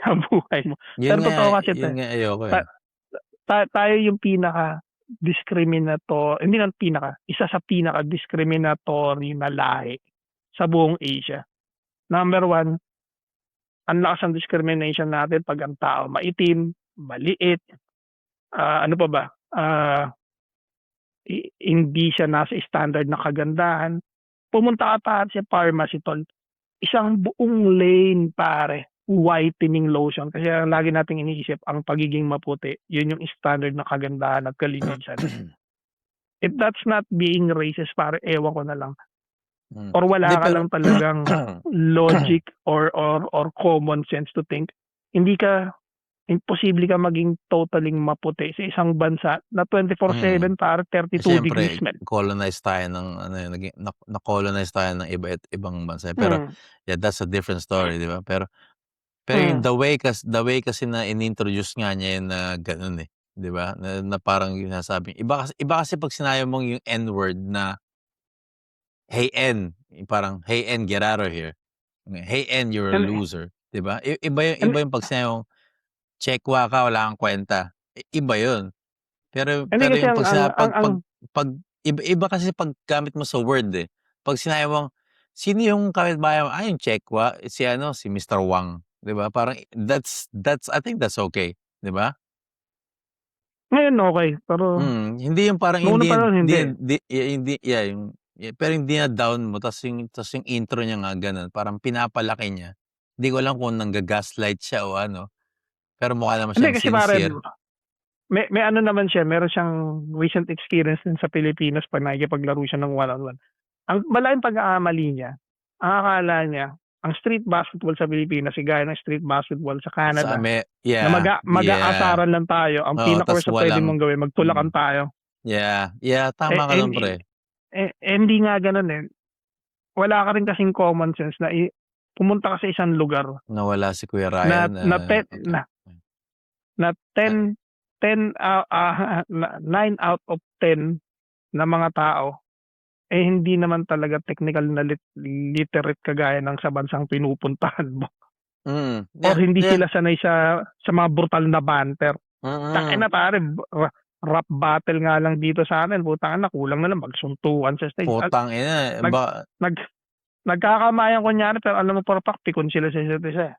ng buhay mo. Pero totoo kasi 'to, Yun nga ayoko ta eh. tayo yung hindi lang isa sa pinaka-discriminatory na lahi sa buong Asia. Number 1, ang lakas ng discrimination natin 'pag ang tao maitim, maliit, ano pa ba, hindi siya nasa standard na kagandahan. Pumunta ka pa sa pharmacy tol, isang buong lane pare, whitening lotion. Kasi ang lagi nating iniisip ang pagiging maputi, yun yung standard na kagandahan at kalinisan. If that's not being racist pare, ewan ko na lang. Or wala Hindi, ka lang talagang logic or common sense to think. Imposible ka maging totaling maputi sa isang bansa na 24/7 para 32 degrees Siyempre, man. colonize tayo ng na-colonize tayo ng ibang bansa. Pero yeah, that's a different story, di ba? Pero yung the way kasi na inintroduce nga niya yun na ganun eh, di ba? Na parang yung sinasabi. Iba kasi pag sinabi mong yung N-word na hey N, parang hey N, get out of here. Hey N, you're a And- loser, di ba? Iba yung pag sinabi mong chekwa ka, wala kang kwenta. Iba yun. Pero Hindi kasi yung ang pag iba kasi pag gamit mo sa word eh. Pag sinabi mong, sino yung kapitbahay mo? Yung chekwa, si Mr. Wang. 'Di ba? Parang that's I think that's okay, 'di ba? ngayon okay, pero Hindi yung parang noong una hindi pa nun hindi. pero hindi na down mo tas yung intro niya nga gano'n, parang pinapalaki niya. Hindi ko alam kung nangga-gaslight siya o ano, pero mukha naman Hindi siyang kasi pare, sincere. may ano naman siya, meron siyang recent experience din sa Pilipinas pag nakikipaglaro siya ng one-on-one. Ang malaking pagkakamali niya, ang akala niya, ang street basketball sa Pilipinas, gaya ng street basketball sa Sa Canada, na yeah. mag-aasaran lang tayo. Ang Oo, pinaka-worst tas na pwede walang mong gawin, magtulakan tayo. Yeah, tama ka Eh, dun pre. hindi nga ganun eh. Wala ka rin kasing common sense na pumunta ka sa isang lugar Nawala si Kuya na Ryan, na ten, okay. na 9 out of 10 na mga tao hindi naman talaga technical na literate kagaya ng sa bansang pinupuntahan mo. Or hindi sila sanay sa mga brutal na banter. Tangina pare, rap battle nga lang dito sa amin, putang ina, kulang na lang magsuntukan sa stage. Putang ina, Nagkakamayan kunyari, pero alam mo for a fact, pikon sila sa isa't isa.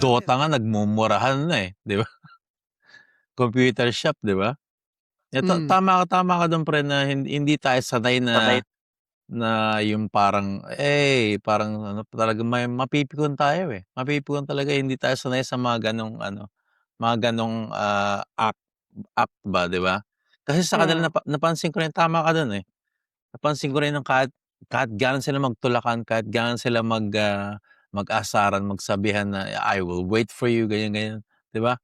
Dota nga nagmumurahan na eh, 'di ba? Computer shop, 'di ba? Tama ka dun pre na hindi tayo sanay na yung parang parang talaga may mapipikon tayo eh. Mapipikon talaga, hindi tayo sanay sa mga ganong act ba, 'di ba? Kasi sa kanila napansin ko rin, tama ka dun eh. Napansin ko rin ng kahit gaano sila magtulakan, kahit gaano sila mag-asaran, magsabihan na, "I will wait for you," ganyan, 'di ba?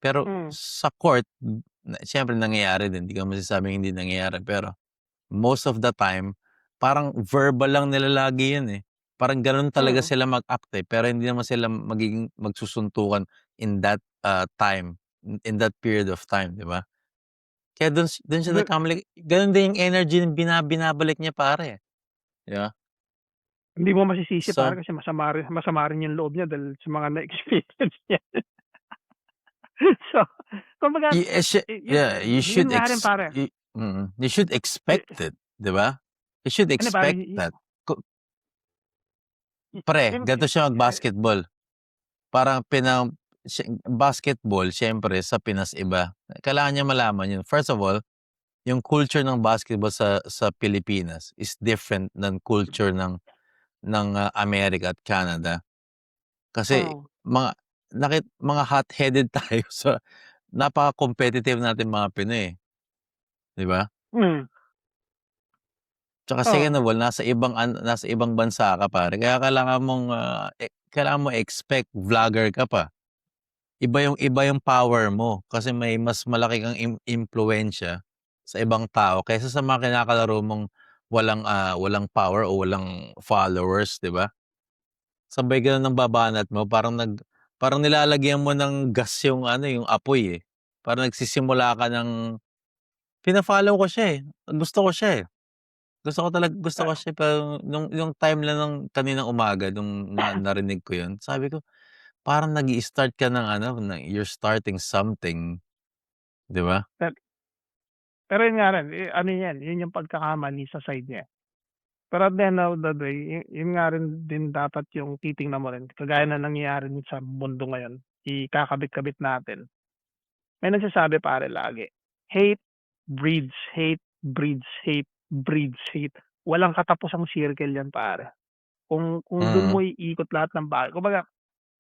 Pero sa court, siyempre nangyayari din, hindi ko masasabing hindi nangyayari, pero most of the time, parang verbal lang nila lagi yun eh. Parang gano'n talaga sila mag-act eh, pero hindi naman sila magsusuntukan in that time, in that period of time, 'di ba? Kaya do'n siya nagkamali. Gano'n din yung energy na binabalik niya pare, 'di ba? Hindi mo masisisi So, pare kasi masama rin yung loob niya dahil sa mga na-experience niya. So, kumbaga, you should yun nga rin pare. you should expect it, 'di ba? You should Ano pare, expect that. Pre, ganito siya mag-basketball. Parang basketball siyempre sa Pinas iba. Kailangan niya malaman yun. First of all, yung culture ng basketball sa Pilipinas is different than culture ng America at Canada. Kasi mga hot-headed tayo sa napaka-competitive natin mga Pinoy, 'di ba? Tsaka second of all, nasa ibang bansa ka pare, kaya kailangan mo expect vlogger ka pa. Iba yung power mo kasi may mas malaki kang impluwensya sa ibang tao kaysa sa mga kinakalaro mong walang power o walang followers, 'di ba? Sabay gano'n ng babanat mo, parang nilalagyan mo ng gas yung yung apoy eh. Parang nagsisimula ka ng Fina-follow ko siya, eh, gusto ko siya, eh. Gusto ko Ah, siya pero yung time lang ng kaninang umaga nung narinig ko yun, sabi ko parang nag-i-start ka ng ano, you're starting something, 'di ba? per pero yun nga rin, ano yan, yun yung pagkakamali sa side niya. Pero at the end of the day, yun nga rin din dapat yung titingnan mo rin, kagaya na nangyayari din sa mundo ngayon, ikakabit-kabit natin. May nagsasabi pare lagi, "Hate breeds hate, breeds hate, breeds hate." Walang katapusang circle yan pare. Kung dun Mm, mo iikot lahat ng bagay kumbaga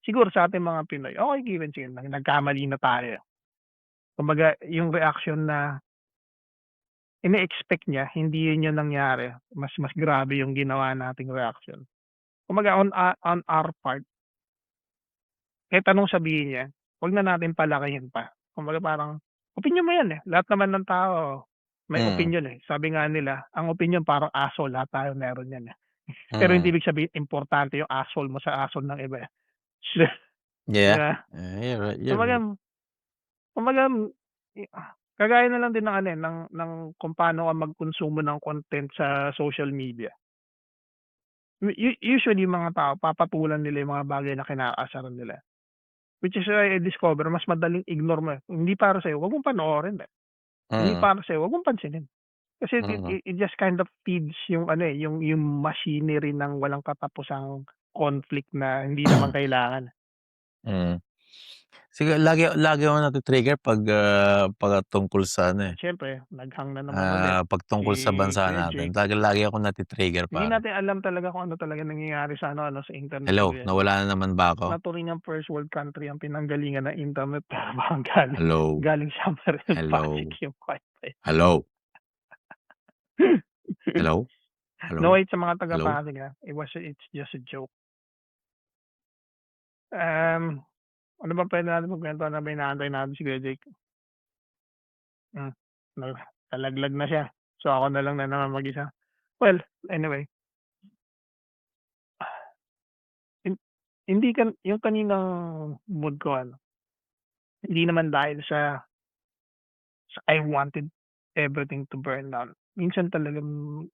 siguro sa ating mga Pinoy, okey given sige nagkamali na tayo. Kumbaga yung reaksyon na ine-expect niya hindi yun yung nangyari, mas grabe yung ginawa nating reaksyon. Kumbaga on our part, kahit anong sabihin niya, 'wag na natin palakihin pa. Kumbaga parang opinyon mo yan, eh, lahat naman ng tao may mm, opinyon, eh. Sabi nga nila, ang opinyon parang aso, lahat tayo meron yan, eh. Pero hindi mm. ibig sabihin importante yung asshole mo sa asshole ng iba, eh. 'Di Yeah, ba? you're Kumbaga right. kumbaga, kagaya na lang din ng ano, eh, ng kung paano ka magkonsumo ng content sa social media. Usually yung mga tao papatulan nila yung mga bagay na kinakasaran nila. Which is why I discover mas madaling ignore mo, eh. Kung hindi para sa'yo, 'wag mong panoorin, eh. Kung hindi Mm, para sa'yo, 'wag mong pansinin. Kasi mm, it just kind of feeds yung ano, eh, yung machinery ng walang katapusang conflict na hindi naman kailangan. mm. Siguro lagi lagi akong nati-trigger 'pag tungkol sa ano, eh, Siyempre nag-hang na naman ulit 'pag si tungkol sa bansa Kuya natin. Jake. Lagi akong nati-trigger Hindi pare. natin alam talaga kung ano talaga nangyayari sa ano sa internet ni Hello, Kuya Jake. nawala na naman ba ako? Naturingang first world country ang pinanggalingan ng internet pero baka galing Hello, galing sa Marine Pasig hello, yung wifi. hello, hello, No hello, hate sa mga taga hello? Pasig, it's just a joke. Um, ano bang puwede natin pagkwentuhan habang inaantay natin si Kuya Jake? Hmm, nalaglag na siya. So, ako na lang na naman mag-isa. Well, anyway, hin hindi yung kaninang mood ko ano, hindi naman dahil sa I wanted everything to burn down. Minsan talagang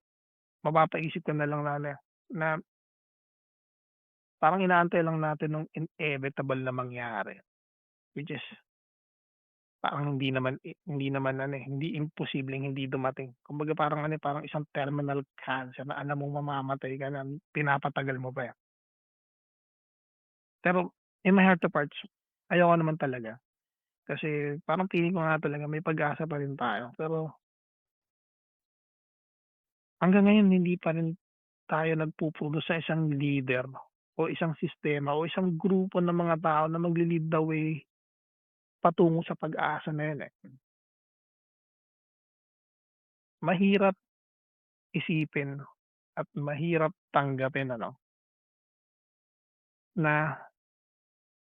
mapapaisip ka na lang na parang inaantay lang natin nung inevitable na mangyari. Which is parang hindi naman ano, eh, hindi imposibleng hindi dumating. Kumbaga parang ano, eh, parang isang terminal cancer na alam mong mamamatay ka na pinapatagal mo pa, eh. Pero in my heart of hearts, ayoko naman talaga. Kasi parang feeling ko nga talaga may pag-asa pa rin tayo. Pero hanggang ngayon hindi pa rin tayo nagpupuno sa isang leader o isang sistema o isang grupo ng mga tao na magle-lead the way patungo sa pag-asa na yun, eh. Mahirap isipin at mahirap tanggapin ano, na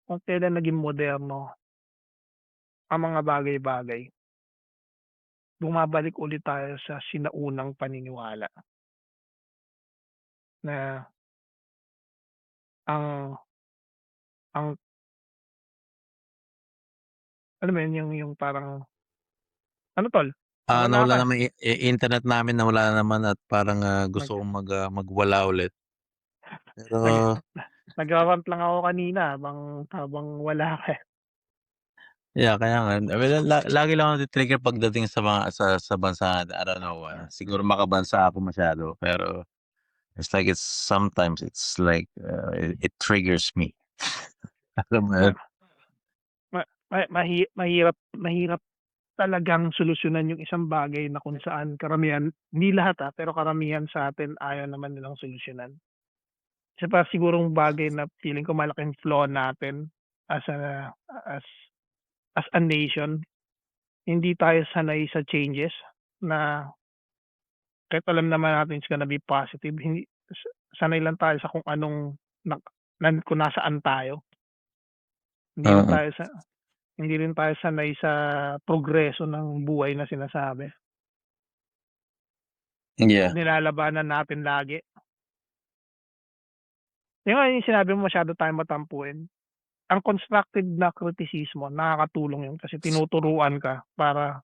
kung kailan naging moderno ang mga bagay-bagay, bumabalik ulit tayo sa sinaunang paniniwala na ang ang alam mo yun, yung parang, "Ano tol, nawala Nawala ka, naman internet namin nawala na naman at parang, nag gusto kong magwala ulit. nag Pero nagra-rant lang ako kanina habang wala ka, eh." yeah, kaya nga. Well, lagi lang ako nati-trigger pagdating sa mga sa bansa natin. I don't know, siguro makabansa ako masyado pero it's sometimes it's like, it triggers me. Alam mo Ma yun? ma mahirap mahirap talagang solusyonan yung isang bagay na kung saan karamihan, hindi lahat, pero karamihan sa atin ayaw naman nilang solusyonan. Isa pa sigurong bagay na feeling ko malaking flaw natin as a as as a nation, hindi tayo sanay sa changes na kahit alam naman natin it's gonna be positive, hindi sanay lang tayo sa kung anong na kung nasaan tayo. Hindi rin Oo. tayo sa hindi rin tayo sanay sa progreso ng buhay na sinasabi. Yeah. Nilalabanan natin lagi. Yung nga yung sinabi mo masyado tayong matampuin. Ang constructive na kritisismo nakakatulong yun kasi tinuturuan ka para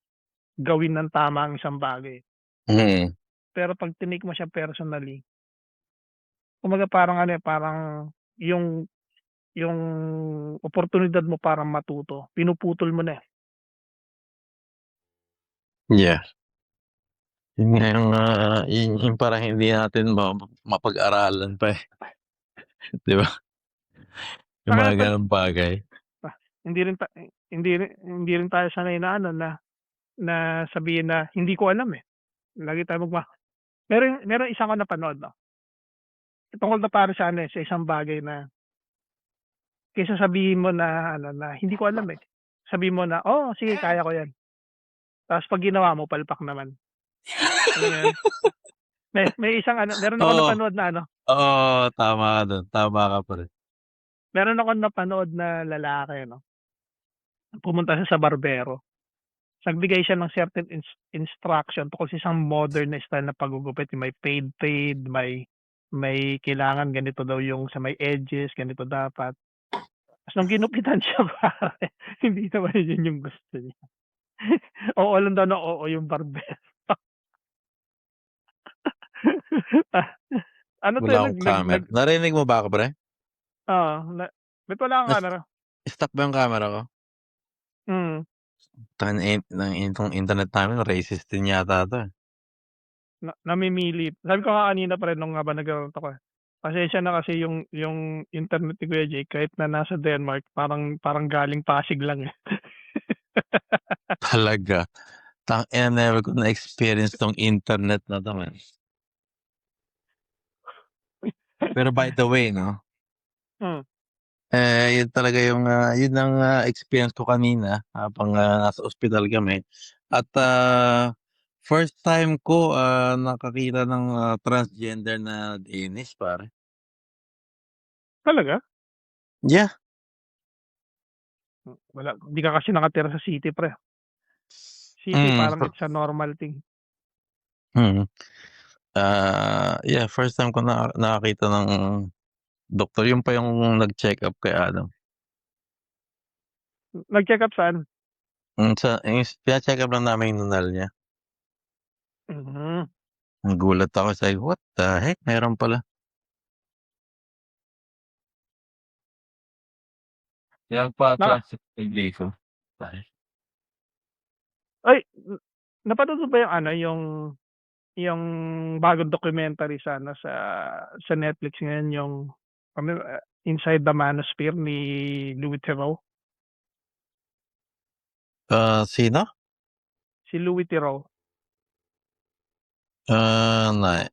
gawin ng tama ang isang bagay. Mm. Pero 'pag tinake mo siya personally, kumbaga parang ano, parang yung yung oportunidad mo para matuto, pinuputol mo na, eh. Yeah. Yun nga yung, yun parang hindi natin mapag-aralan pa, eh, 'di ba? Yung Saka mga tal gano'ng bagay. hindi rin hindi rin tayo sanay na ano, na sabihin na, "Hindi ko alam, eh." Lagi tayong meron isa akong napanood 'no, tungkol na para sa ano, eh, sa isang bagay na kaysa sabihin mo na ano, na, "Hindi ko alam, eh." Sabihin mo na, "Oo, sige kaya ko 'yan." Tapos 'pag ginawa mo palpak naman, alam mo 'yun? May isang ano, meron akong Oo, napanood na ano, oo, tama ka dun, tama ka pre. meron akong napanood na lalaki 'no, pumunta siya sa barbero. Nagbigay siya ng certain instruction tungkol sa isang modern na style na paggugupit, yung may fade, may kailangan ganito daw yung sa may edges, ganito dapat. Ta's nung ginupitan siya pare, hindi naman yun yung gusto niya. Oo lang daw ng oo yung barbero. Ah, ano 'to, eh, Wala akong camera. Narinig mo ba ako pre? oo, ba't wala kang camera? Stuck ba yung camera ko? Mm, Itong internet namin racist din yata 'to, eh. namimili. Sabi ko nga kanina pre nung habang naglalaro ako, eh, pasensya na kasi yung internet ni Kuya Jake kahit na nasa Denmark parang galing Pasig lang, eh. Talaga. Tangina never ko na-experience 'tong internet na 'to man. Pero by the way 'no, Hmm, yun talaga yung, yun ang, experience ko kanina habang, nasa ospital kami at, first time ko, nakakita ng, transgender na Danish pare. talaga? Yeah. Wala, hindi ka kasi nakatira sa city pre. City Mm, parang it's a normal thing. mm. Yeah, first time ko nakakita ng doktor, yun pa yung nag-check-up kay Adam. Nag-check-up saan? Yung pina-check-up lang namin yung nunal niya. Mhm. Nagulat ako, sabi ko, "What the heck, meron pala." Kaya Naka nagpa-plastic surgery ko. Pare. ay, napanood mo ba yung ano, yung bagong documentary sa ano, sa Netflix ngayon yung ano, Inside the Manosphere ni Louis Theroux? Sino? Si Louis Theroux. Na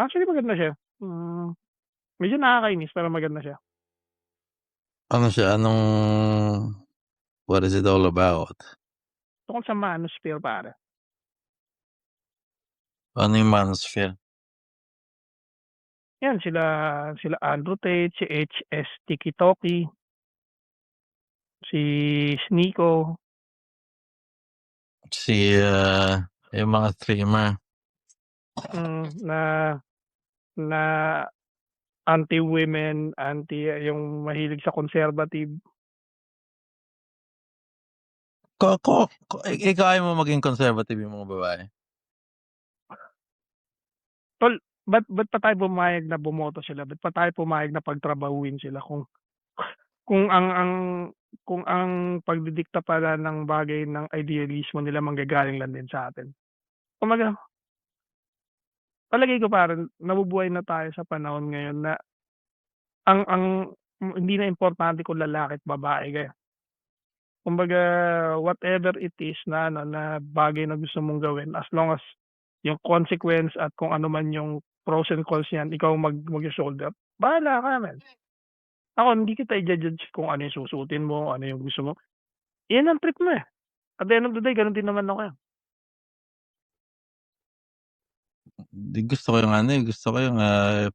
Actually maganda siya. Medyo nakakainis pero maganda siya. ano siya, what is it all about? Tungkol sa Manosphere pare. Ano yung manosphere? Yan sila Andrew Tate, si HS Tiki-Toki, si Sneako, Yung mga streamer. na na anti-women, yung mahilig sa conservative. Ikaw ayaw mo maging conservative yung mga babae? Tol, ba't pa tayo pumayag na bumoto sila? Ba't pa tayo pumayag na pagtrabahuhin sila kung kung ang pagdidikta pala ng bagay ng idealismo nila manggagaling lang din sa atin. Kumbaga, palagay ko parang nabubuhay na tayo sa panahon ngayon na ang hindi na importante kung lalaki at babae ka. Kumbaga, whatever it is na ano, na bagay na gusto mong gawin, as long as yung consequence at kung ano man yung pros and cons niyan, ikaw mag-shoulder, bahala ka man. Ako hindi kita i-ju-judge kung ano yung susuotin mo, ano yung gusto mo. Yan ang trip mo, eh. At the end of the day gano'n din naman ako, eh. Gusto ko yung ano, gusto ko yung,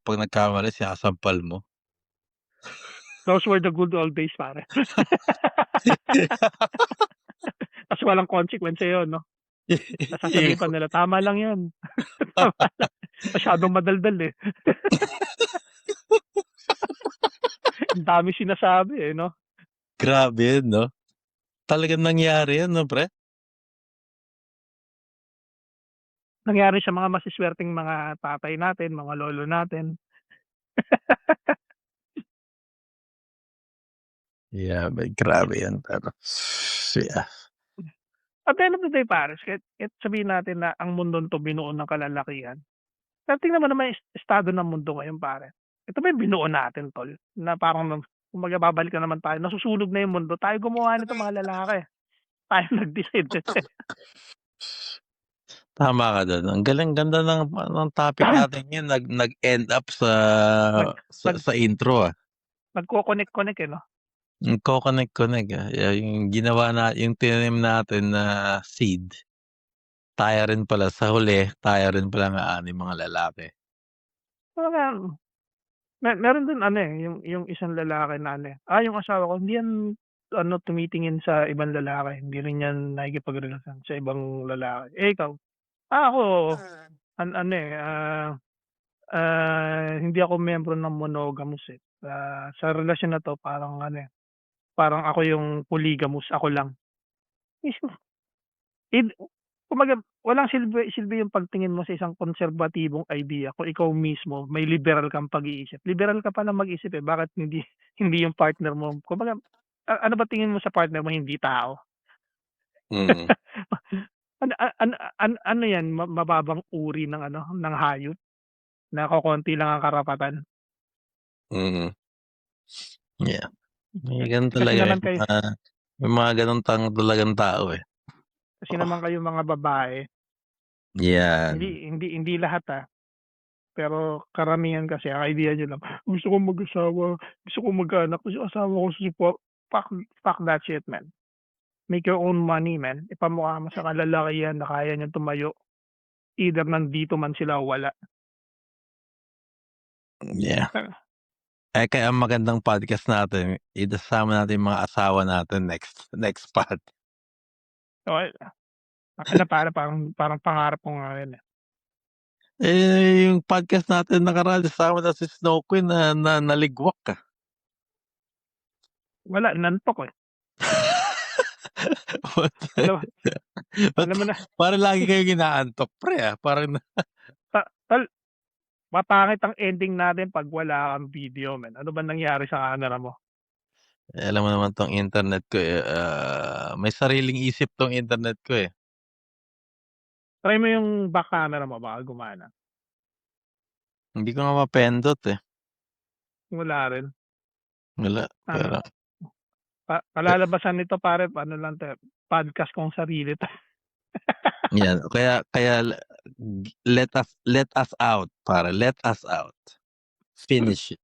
'pag nagkamali sinasampal mo. Those were the good old days pare. Tas walang consequence sa'yo 'no? Tas sasabihin pa nila, "Tama lang 'yun." Tama lang. Masyadong madaldal, eh. Ang daming sinasabi, eh, 'no? Grabe yun 'no? Talagang nangyari 'yan 'no, pre? Nangyari sa mga masiswerteng mga tatay natin, mga lolo natin. Yeah, grabe 'yan pero yeah. At the end of the day pares kahit sabihin natin na ang mundong 'to binuo ng kalalakihan, pero tingnan mo naman yung estado ng mundo ngayon pare. Ito ba yung binuo natin tol, na parang kumbaga babalikan naman tayo, nasusunog na yung mundo, tayo gumawa nito mga lalaki. Tayo nag-decide. Tama ka do'n. Ang ganda ng topic natin ngayon nag-end up sa Nag nag sa intro, nagko-connect-connect, eh, 'no? Nagko-connect-connect, yung ginawa yung tinanim natin na seed, tayo rin pala sa huli, tayo rin pala ang aaning mga lalaki. Parang meron din ano, eh, yung isang lalaki na ano, yung asawa ko hindi yan ano tumitingin sa ibang lalaki, hindi rin yan nakikipagrelasyon sa ibang lalaki. Eh, ikaw? Ako ano, eh, hindi ako miyembro ng monogamous, eh. Sa relasyon na 'to parang ano, eh, parang ako yung polygamous, ako lang. Mismo id kumbaga walang silbi yung pagtingin mo sa isang konserbatibong idea kung ikaw mismo may liberal kang pag-iisip. Liberal ka palang mag-isip, eh, bakit hindi hindi yung partner mo kumbaga ano ba tingin mo sa partner mo, hindi tao? Mm, Ano yan mababang uri ng ano, ng hayop na kokonti lang ang karapatan? mm. Yeah, may gano'n Kasi talaga, naman kayo may mga gano'n talagang tao, eh. kasi naman kayo mga babae, Yan, hindi lahat, pero karamihan kasi ang idea niyo lang, "Gusto kong mag-asawa, gusto kong magkaanak kasi asawa ko support." Fuck fuck that shit man. Make your own money man. Ipamukha mo sa kalalakihan na kaya niyang tumayo, either nandito man sila o wala. yeah. Kaya ang magandang podcast natin isasama natin yung mga asawa natin next pod. Okey, ano parang parang pangarap ko nga yun, eh. Yung podcast natin nakaraan kasama na si Snow Queen na naligwak, Wala nantok, eh. Alam Ba't alam mo na parang lagi kayong inaantok pre, parang tol, mapangit ang ending natin 'pag wala kang video man. Ano ba nangyari sa camera mo? alam mo naman 'tong internet ko, may sariling isip 'tong internet ko, eh. Try mo yung back camera mo baka gumana. Hindi ko nga mapindot, eh, Wala rin. wala. Ano, Pero kalalabasan nito pare ano lang 'to, podcast kong sarili 'to. yan, kaya kaya let us out pare, let us out. Finish it.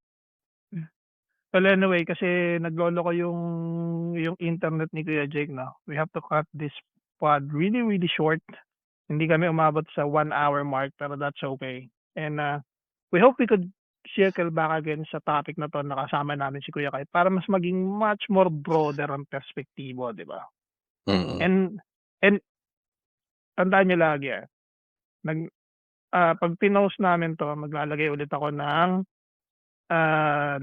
Well, anyway kasi nagloloko yung internet ni Kuya Jake 'no. We have to cut this pod really, really short. Hindi kami umabot sa 1 hour mark pero that's okay. And, we hope we could circle back again sa topic na 'to na kasama namin si Kuya Kite para mas maging much more broader ang perspektibo, 'di ba? Mm, And tandaan niyo lagi, nag 'pag pinost namin 'to maglalagay ulit ako ng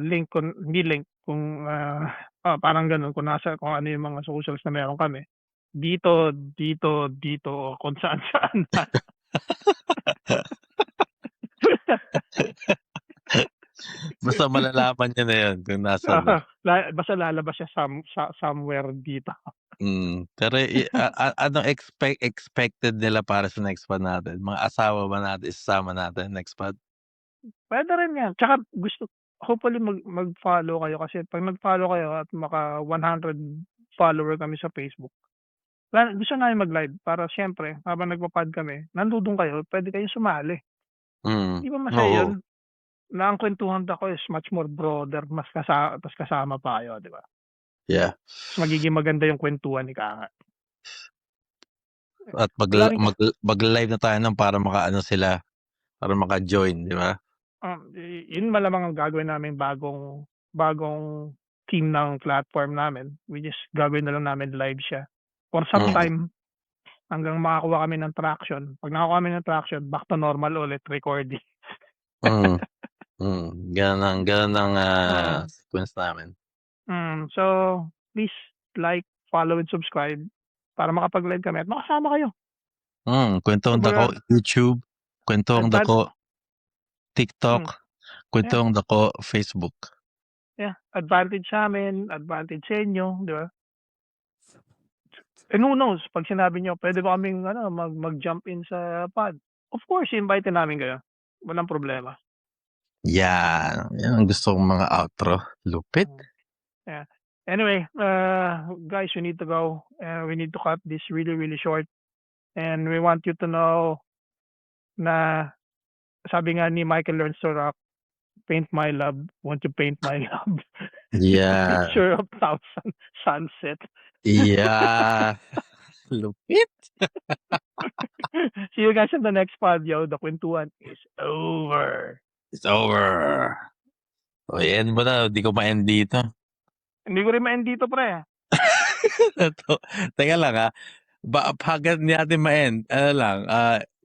link hindi link kung, parang gano'n kung ano yung mga socials na meron kami. Dito, dito, dito, o kung saan-saan na. basta malalaman niyo na yun kung nasaan na. Basta lalabas siya somewhere dito. Pero anong expected nila para sa next pod natin? Mga asawa ba natin isasama natin next pod? Puwede rin 'yan, tsaka hopefully mag-follow kayo kasi 'pag nag-follow kayo at maka 100 follower kami sa Facebook, gusto namin mag-live para siyempre habang nagpo-pod kami, nandudun kayo, puwede kayong sumali. Mm, 'Di ba masaya oo, 'yun? Na ang kwentuhan ako is much more broader, ta's kasama pa kayo, 'di ba? yeah. Mas magiging maganda yung kwentuhan, ika nga. At Wala rin ka magla-live na tayo nun para makaano sila, para maka-join, 'di ba? yun malamang ang gagawin naming bagong theme ng platform namin, which is gagawin na lang namin live siya for some Mm, time hanggang makakuha kami ng traction. 'Pag nakakuha kami ng traction, back to normal ulit recording. mm, gano'n ang, Oo. sequence namin. So please like, follow and subscribe para makapag-live kami at makasama kayo. Kwentong dako Kumbaga, YouTube, kwentong advan dako TikTok, yeah, kwentong dako Facebook. advantage sa amin, advantage sa inyo, di ba? And who knows, pag sinabi niyo, pwede ba kaming mag-jump in sa pod? Of course, invite namin kayo. Walang problema. Yan ang gusto kong mga outro. Lupit. Yeah. Anyway, guys, we need to go. We need to cut this really, really short. And we want you to know na sabi nga ni Michael Learns to Rock, paint my love, won't you paint my love? Yeah. Picture of thousand sunset. Yeah. Lupit. See you guys in the next pod, yo. The kwentuhan is over. It's over. O, end mo na. Di ko ma-end dito. Hindi ko rin ma-end dito, pre. Teka lang hanggat hindi natin ma-end,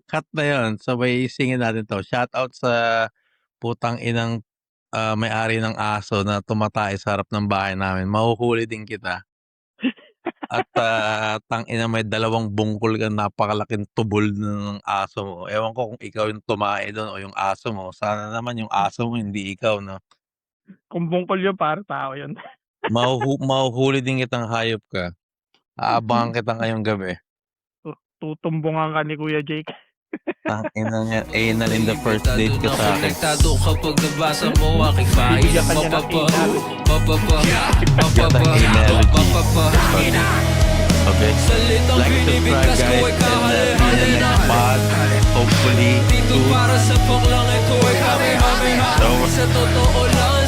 cut na yun. Sabay singin natin to. Shout out sa putang inang may-ari ng aso na tumatay sa harap ng bahay namin. Mahuhuli din kita. At tang ina may 2 bungkol kang napakalaking tubol ng aso mo. Ewan ko kung ikaw yung tumae doon o yung aso mo. Sana naman yung aso mo hindi ikaw, no? Kung bungkol yun, para tao yun. Mahuhuli din kitang hayop ka. Aabangan kita ngayong gabi. Tutumbungan ka ni Kuya Jake. Tang ina niya, anal in the first date ka sa akin. Konektado kapag nabasa mo aking Bibigyan bahid. ka niya ng Okay. Salitang Like, subscribe binibigkas ko guys. ay And see you kahali-hali in the na. next pod. Hopefully Dito soon. para sa paklang ito ay kami-hami-hami. So, Sa totoo lang